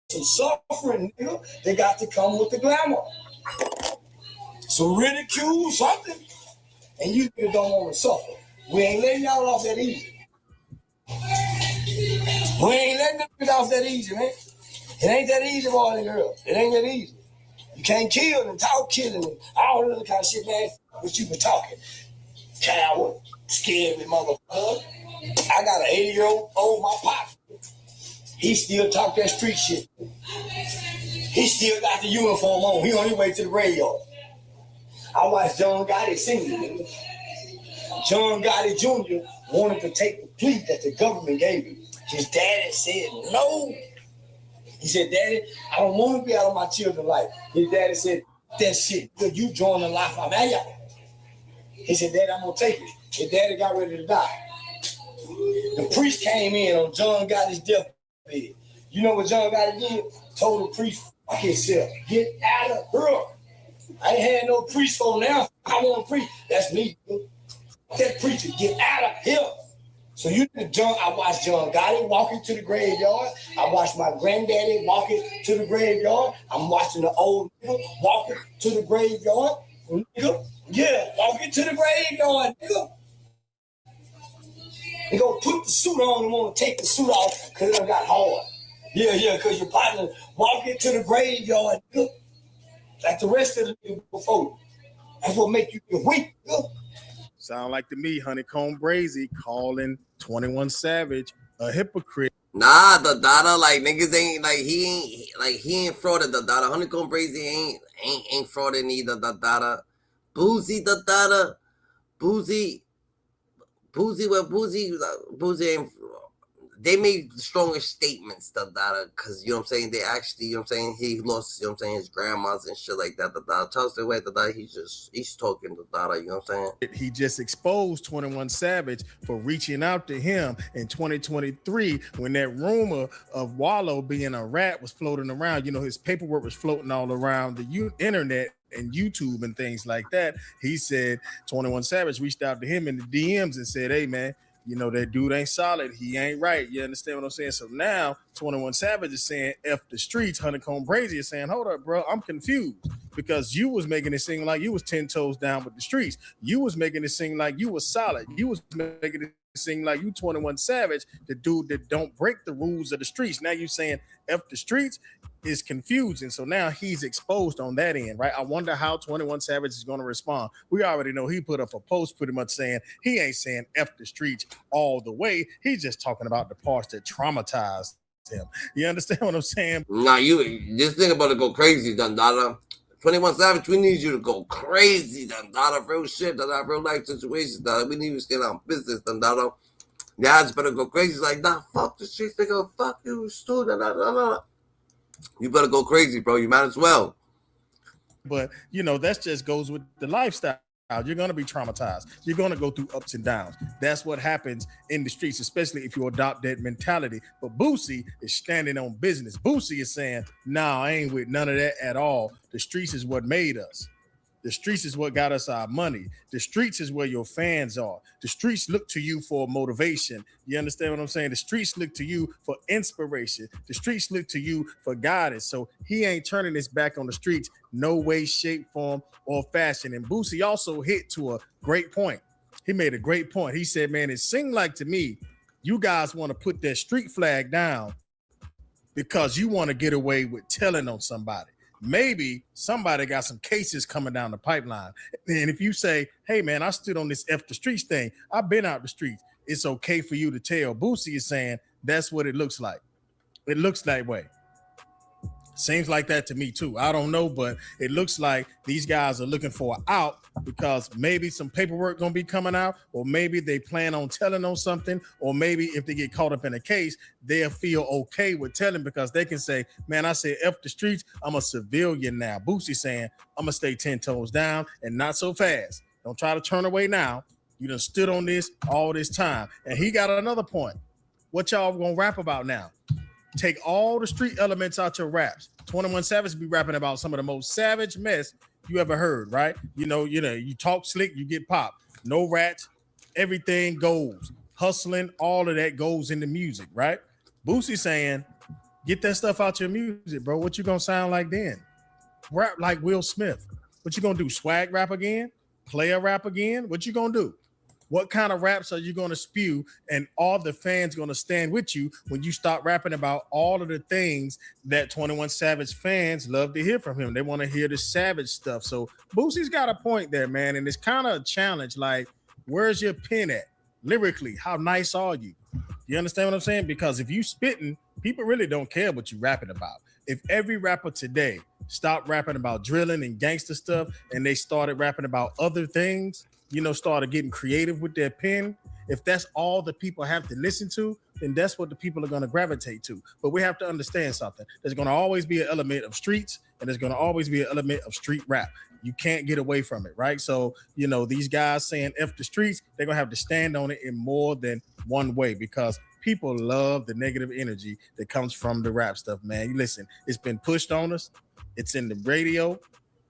some suffering, nigga. They got to come with the glamour. So ridicule something, and you don't want to suffer. We ain't letting y'all off that easy. We ain't letting them get off that easy, man. It ain't that easy, boys and girls. It ain't that easy. You can't kill and talk killing and all that other kind of shit, man. What you been talking? Coward, scared me, motherfucker. I got an 80-year-old my pocket. He still talk that street shit. He still got the uniform on. He on his way to the radio. I watched John Gotti sing. John Gotti Jr. wanted to take the plea that the government gave him. His daddy said no. He said, Daddy, I don't want to be out of my children's life. His daddy said, that shit, because you join the life I'm at. He said, Daddy, I'm going to take it. His daddy got ready to die. The priest came in on John Gotti's deathbed. You know what John Gotti did? Told the priest, fuck himself. Get out of here. I ain't had no priest for now. I want a priest. That's me. That preacher, get out of here. So I watched John Gotti walking to the graveyard. I watched my granddaddy walking to the graveyard. I'm watching the old nigga walking to the graveyard. Nigga, yeah, walking to the graveyard, nigga. They gonna put the suit on and want to take the suit off because it done got hard. Yeah, because your partner walking to the graveyard, nigga. Like the rest of the niggas before. That's what make you weak, nigga.
Sound like to me, HoneyKomb Brazy calling 21 Savage a hypocrite.
Nah, the Dada, like niggas ain't like he ain't frauded the Dada. HoneyKomb Brazy ain't frauding either the Dada. Boosie the Dada. Boosie ain't. They made stronger statements than Dada, because, you know what I'm saying, they actually, you know what I'm saying, he lost, you know what I'm saying, his grandmas and shit like that. The Dada, Charles the way the Dada, he's talking to Dada, you know what I'm saying?
He just exposed 21 Savage for reaching out to him in 2023 when that rumor of Wallow being a rat was floating around. You know, his paperwork was floating all around the internet and YouTube and things like that. He said 21 Savage reached out to him in the DMs and said, hey, man, you know, that dude ain't solid. He ain't right. You understand what I'm saying? So now 21 Savage is saying F the streets. HoneyKomb Brazy is saying, hold up, bro. I'm confused because you was making it seem like you was 10 toes down with the streets. You was making it seem like you was solid. You was making it seem like you 21 Savage, the dude that don't break the rules of the streets. Now you saying F the streets is confusing. So now he's exposed on that end, right? I wonder how 21 Savage is going to respond. We already know he put up a post pretty much saying he ain't saying F the streets all the way. He's just talking about the parts that traumatized him. You understand what I'm saying?
Nah, you just think about it, go crazy, Dada. 21 Savage, we need you to go crazy, Dada. Real shit, Dada. Real life situations, Dada. We need you to stand on business, Dada. Yeah, just better go crazy. Like, nah, fuck the streets, nigga. Fuck you, student. You better go crazy, bro. You might as well.
But, you know, that just goes with the lifestyle. You're going to be traumatized. You're going to go through ups and downs. That's what happens in the streets, especially if you adopt that mentality. But Boosie is standing on business. Boosie is saying, nah, I ain't with none of that at all. The streets is what made us. The streets is what got us our money. The streets is where your fans are. The streets look to you for motivation. You understand what I'm saying? The streets look to you for inspiration. The streets look to you for guidance. So he ain't turning his back on the streets, no way, shape, form, or fashion. And Boosie also hit to a great point. He made a great point. He said, man, it seemed like to me, you guys want to put that street flag down because you want to get away with telling on somebody. Maybe somebody got some cases coming down the pipeline. And if you say, hey, man, I stood on this F the streets thing. I've been out the streets. It's okay for you to tell. Boosie is saying that's what it looks like. It looks that way. Seems like that to me, too. I don't know, but it looks like these guys are looking for an out because maybe some paperwork going to be coming out, or maybe they plan on telling on something, or maybe if they get caught up in a case, they'll feel okay with telling because they can say, man, I said F the streets. I'm a civilian now. Boosie saying, I'm going to stay 10 toes down and not so fast. Don't try to turn away now. You done stood on this all this time. And he got another point. What y'all going to rap about now? Take all the street elements out your raps. 21 Savage be rapping about some of the most savage mess you ever heard, right? You know, you talk slick, you get popped. No rats, everything goes. Hustling, all of that goes into music, right? Boosie saying, get that stuff out your music, bro. What you gonna sound like then? Rap like Will Smith. What you gonna do? Swag rap again? Player rap again? What you gonna do? What kind of raps are you going to spew, and all the fans going to stand with you when you start rapping about all of the things that 21 Savage fans love to hear from him? They want to hear the savage stuff. So Boosie's got a point there, man, and it's kind of a challenge. Like, where's your pen at? Lyrically, how nice are you? You understand what I'm saying? Because if you spitting, people really don't care what you rapping about. If every rapper today stopped rapping about drilling and gangster stuff and they started rapping about other things, you know, started getting creative with their pen,
if that's all the people have to listen to, then that's what the people are going to gravitate to. But we have to understand something. There's going to always be an element of streets, and there's going to always be an element of street rap. You can't get away from it, right? So, you know, these guys saying F the streets, they're going to have to stand on it in more than one way because people love the negative energy that comes from the rap stuff, man. You listen, it's been pushed on us. It's in the radio.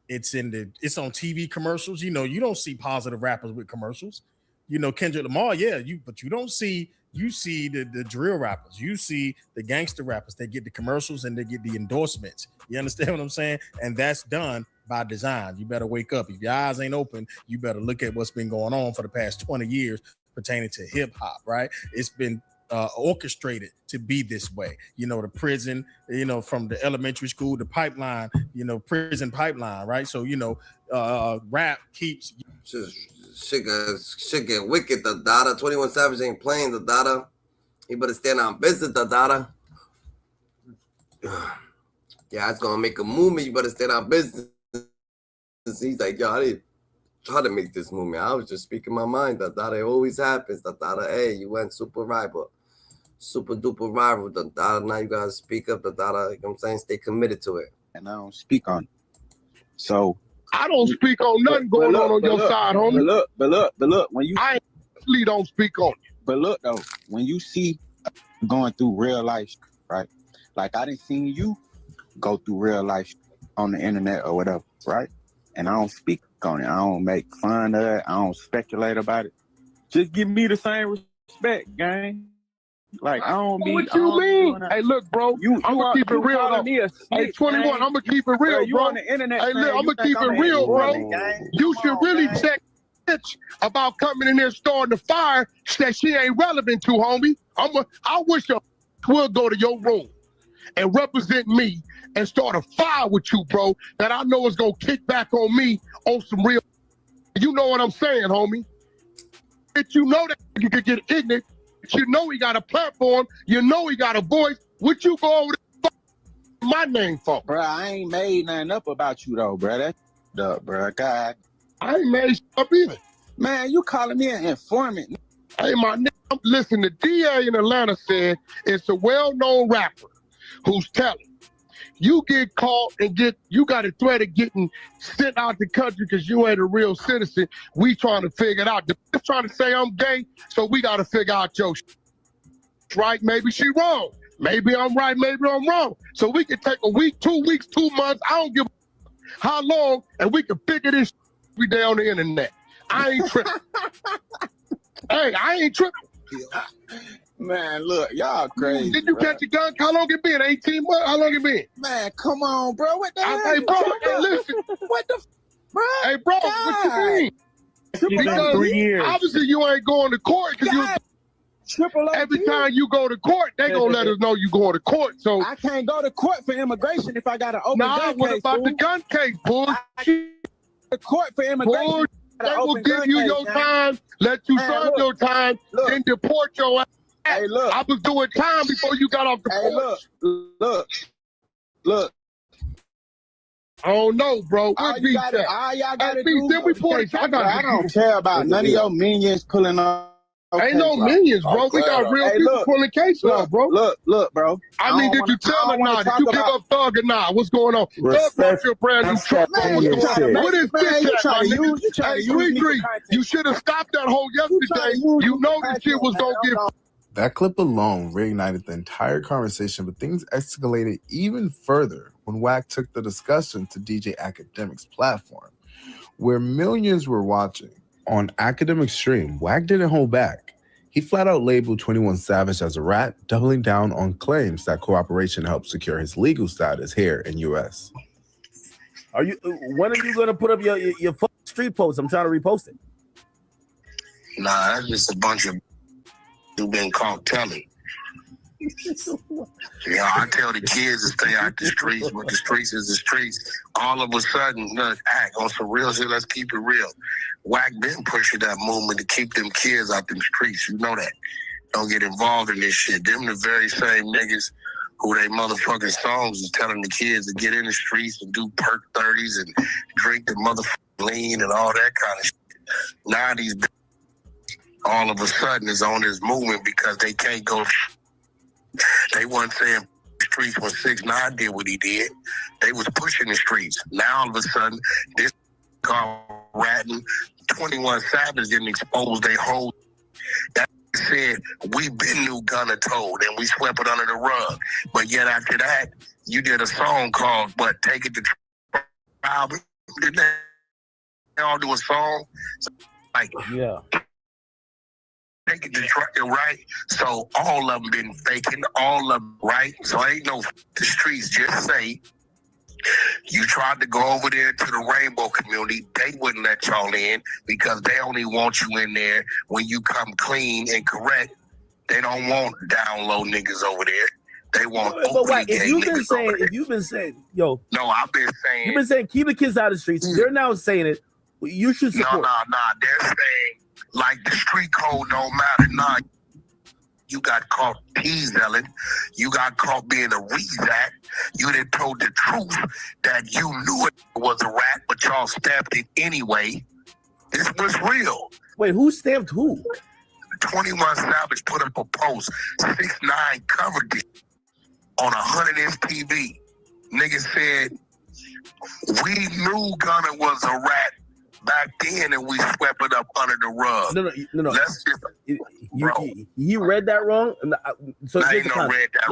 It's on TV commercials. You know, you don't see positive rappers with commercials. You know, Kendrick Lamar, but you don't see, you see the drill rappers. You see the gangster rappers. They get the commercials and they get the endorsements. You understand what I'm saying? And that's done by design. You better wake up. If your eyes ain't open, you better look at what's been going on for the past 20 years pertaining to hip hop, right? It's been orchestrated to be this way. You know, the prison, you know, from the elementary school, the pipeline, you know, prison pipeline, right? So, you know, rap keeps...
Shit get wicked, the Dada. 21 Savage ain't playing, the Dada. He better stand on business, the Dada. Yeah, it's gonna make a movement. You better stand on business. He's like, yo, I didn't try to make this movement. I was just speaking my mind. The Dada, it always happens. The Dada, hey, you went super rival. Super duper rival. The Dada, now you gotta speak up. The Dada, you know what I'm saying? Stay committed to it.
And I don't speak on it. So
I don't speak on nothing going on your side, homie.
But look, when you
I actually don't speak on it.
But look though, when you see going through real life, right? Like I didn't see you go through real life on the internet or whatever, right? And I don't speak on it. I don't make fun of it. I don't speculate about it. Just give me the same respect, gang. Like I don't be.
What you mean? Hey, look, bro. I'm gonna keep it real though. Hey, 21. I'm gonna keep it real,
you
bro.
on the internet,
hey, look,
man,
I'm gonna keep it real, bro. You should really check bitch about coming in there starting a fire that she ain't relevant to, homie. I wish a will go to your room and represent me and start a fire with you, bro. That I know is gonna kick back on me on some real. You know what I'm saying, homie? If you know that you could get ignorant. You know he got a platform. You know he got a voice. What you go over my name for?
Bro, I ain't made nothing up about you though, bro. That's up, bro. God.
I ain't made up either.
Man, you calling me an informant.
Hey, my nigga, listen, the DA in Atlanta said it's a well-known rapper who's telling you get caught and you got a threat of getting sent out the country because you ain't a real citizen. We trying to figure it out. They're trying to say I'm gay, so we got to figure out your shit. Right? Maybe she wrong. Maybe I'm right. Maybe I'm wrong. So we can take a week, 2 weeks, 2 months. I don't give a how long, and we can figure this shit every day on the internet. I ain't tripping. Hey, I ain't tripping.
Man, look, y'all crazy.
Did you catch a gun? How long it been? 18 months? How long it been?
Man, come on, bro. What the hell?
Hey, bro, hey, listen.
What the bro?
Hey, bro, what you mean? Because
3 years.
obviously you ain't going to court because every time you go to court, they gonna let us know you going to court. So
I can't go to court for immigration if I got an open gun case.
What about the gun case, bull?
The court for immigration.
They will give you your time, let you serve your time, then deport your ass.
Hey, look.
I was doing time before you got off the porch.
Look.
I don't know, bro.
All y'all gotta do.
I
don't care about none of your minions pulling up.
Ain't no minions, bro. We got real people pulling cases up, bro.
Look, bro.
I mean, did you tell her now? Did you give up Thug or not? What's going on? Thug brought your brand new truck. What is this at, my nigga? You should have stopped that whole yesterday. You know this shit was gonna get.
That clip alone reignited the entire conversation, but things escalated even further when Wack took the discussion to DJ Academic's platform, where millions were watching. On Academic's stream, Wack didn't hold back. He flat out labeled 21 Savage as a rat, doubling down on claims that cooperation helped secure his legal status here in U.S.
When are you gonna put up your street post? I'm trying to repost it.
Nah, that's just a bunch of you been caught telling. Yeah, I tell the kids to stay out the streets, but the streets is the streets. All of a sudden, let's act on some real shit. Let's keep it real. Wack been pushing that movement to keep them kids out them streets. You know that. Don't get involved in this shit. Them the very same niggas who they motherfucking songs is telling the kids to get in the streets and do perk 30s and drink the motherfucking lean and all that kind of shit. Now these all of a sudden is on this movement because they can't go. They weren't saying streets when 6ix9ine did what he did. They was pushing the streets. Now all of a sudden, this called ratting 21 Savage didn't expose their whole. That said, we been knew Gunna told and we swept it under the rug. But yet after that, you did a song called "But Take It to Trial." Didn't they all do a song? So, like,
yeah.
Take it to trial, right? So all of them been faking, all of them, right? So ain't no the streets. Just say you tried to go over there to the rainbow community. They wouldn't let y'all in because they only want you in there when you come clean and correct. They don't want down low niggas over there. They want
But why?
if you've
been saying, yo,
no, I've been saying,
you've been saying keep the kids out of the streets. They're now saying it. You should support.
No. They're saying like the street code don't matter. Nah, you got caught teaselling. You got caught being a rezac. You done told the truth that you knew it was a rat, but y'all stamped it anyway. This was real.
Wait, who stamped who?
21 Savage put up a post. 6ix9ine covered this on 100-inch TV. Niggas said, we knew Gunna was a rat back then and we swept it up under the rug.
No.
Let's just,
you read that wrong. So
I
here's
ain't
the
no read
context.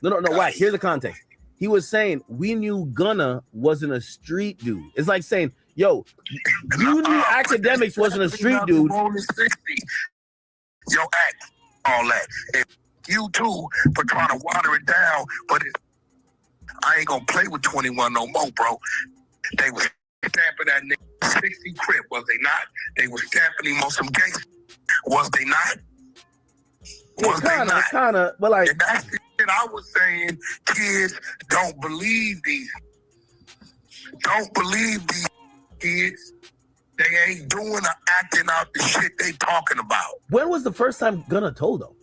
that wrong.
No. Why? Here's the context. He was saying we knew Gunna wasn't a street dude. It's like saying, yo, you knew Academics wasn't a street dude.
Yo, act all that. And you too for trying to water it down, but I ain't gonna play with 21 no more, bro. They was stamping that nigga 60 Crip, was they not? They was stamping him on some gangster, was they not? Was they not?
Kinda, but like,
and that's the shit I was saying. Kids don't believe these. Don't believe these kids. They ain't doing or acting out the shit they talking about.
When was the first time Gunna told them?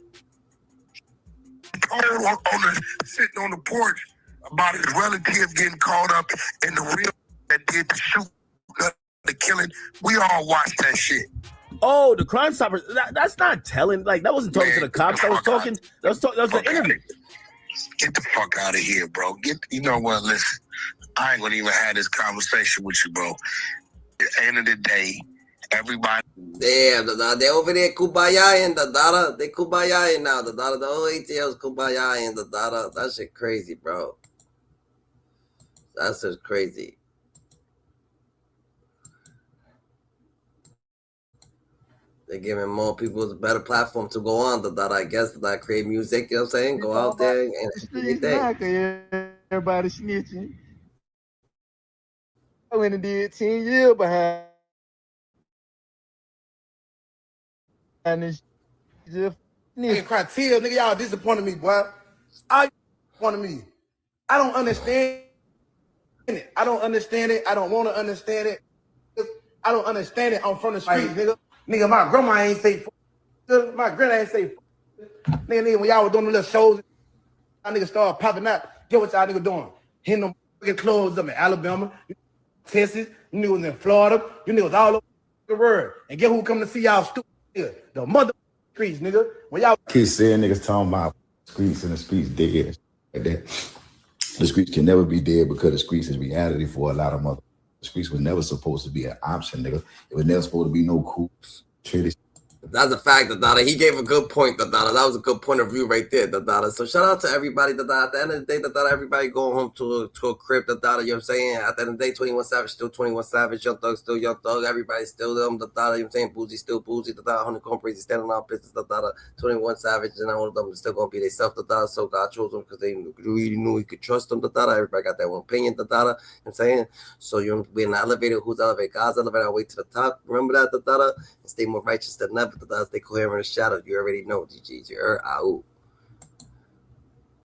Sitting on the porch about his relatives getting caught up in the real that did the shoot, the killing. We all watched that shit.
Oh, the Crime Stoppers. That's not telling. Like, that wasn't talking to the cops. That was talking. That was the interview.
Get the fuck out of here, bro. You know what? Listen, I ain't gonna even have this conversation with you, bro. At the end of the day, everybody.
Damn, they over there kumbaya in the data. They kumbaya now. The data, the whole ATL's kumbaya in the data. That shit crazy, bro. That's just crazy. They're giving more people a better platform to go on. That I guess that create music. You know what I'm saying? Go out there and do your thing.
Everybody snitching. I went and did 10 years behind this.
Nigga, criteria, nigga, y'all disappointed me, boy. All disappointed me. I don't understand it. I don't understand it. I don't want to understand it. I don't understand it. I'm from the street, nigga. Nigga, my grandma ain't say fuck. My granddad ain't say fuck. Nigga, when y'all was doing the little shows, y'all niggas started popping out. Get what y'all niggas doing? Hitting them fucking clothes up in Alabama, Texas, you niggas was in Florida, you niggas all over the world. And get who come to see y'all stupid nigga? The mother streets, nigga. When y'all
Keep saying niggas talking about streets and the streets dead. Like that. The streets can never be dead because the streets is reality for a lot of mother. The streets was never supposed to be an option, nigga. It was never supposed to be no cool shit.
That's a fact, Dada. He gave a good point, Dada. That was a good point of view right there, Dada. So shout out to everybody, Dada. At the end of the day, Dada, everybody going home to a crib, Dada. You know what I'm saying? At the end of the day, 21 Savage still 21 Savage, Young Thug still Young Thug. Everybody still them, Dada. You know what I'm saying? Boosie still Boosie, Dada. HoneyKomb Brazy standing on business, Dada. 21 Savage, and all of them are still gonna be themselves, Dada. So God chose them because they really knew he could trust them, Dada. Everybody got their own opinion, Dada. You know what I'm saying? So you're in the elevator. Who's elevated? God's elevator. Way to the top. Remember that, Dada. And stay more righteous than ever, Dada. Stay coherent in the shadow. You already know, GG's. You're out.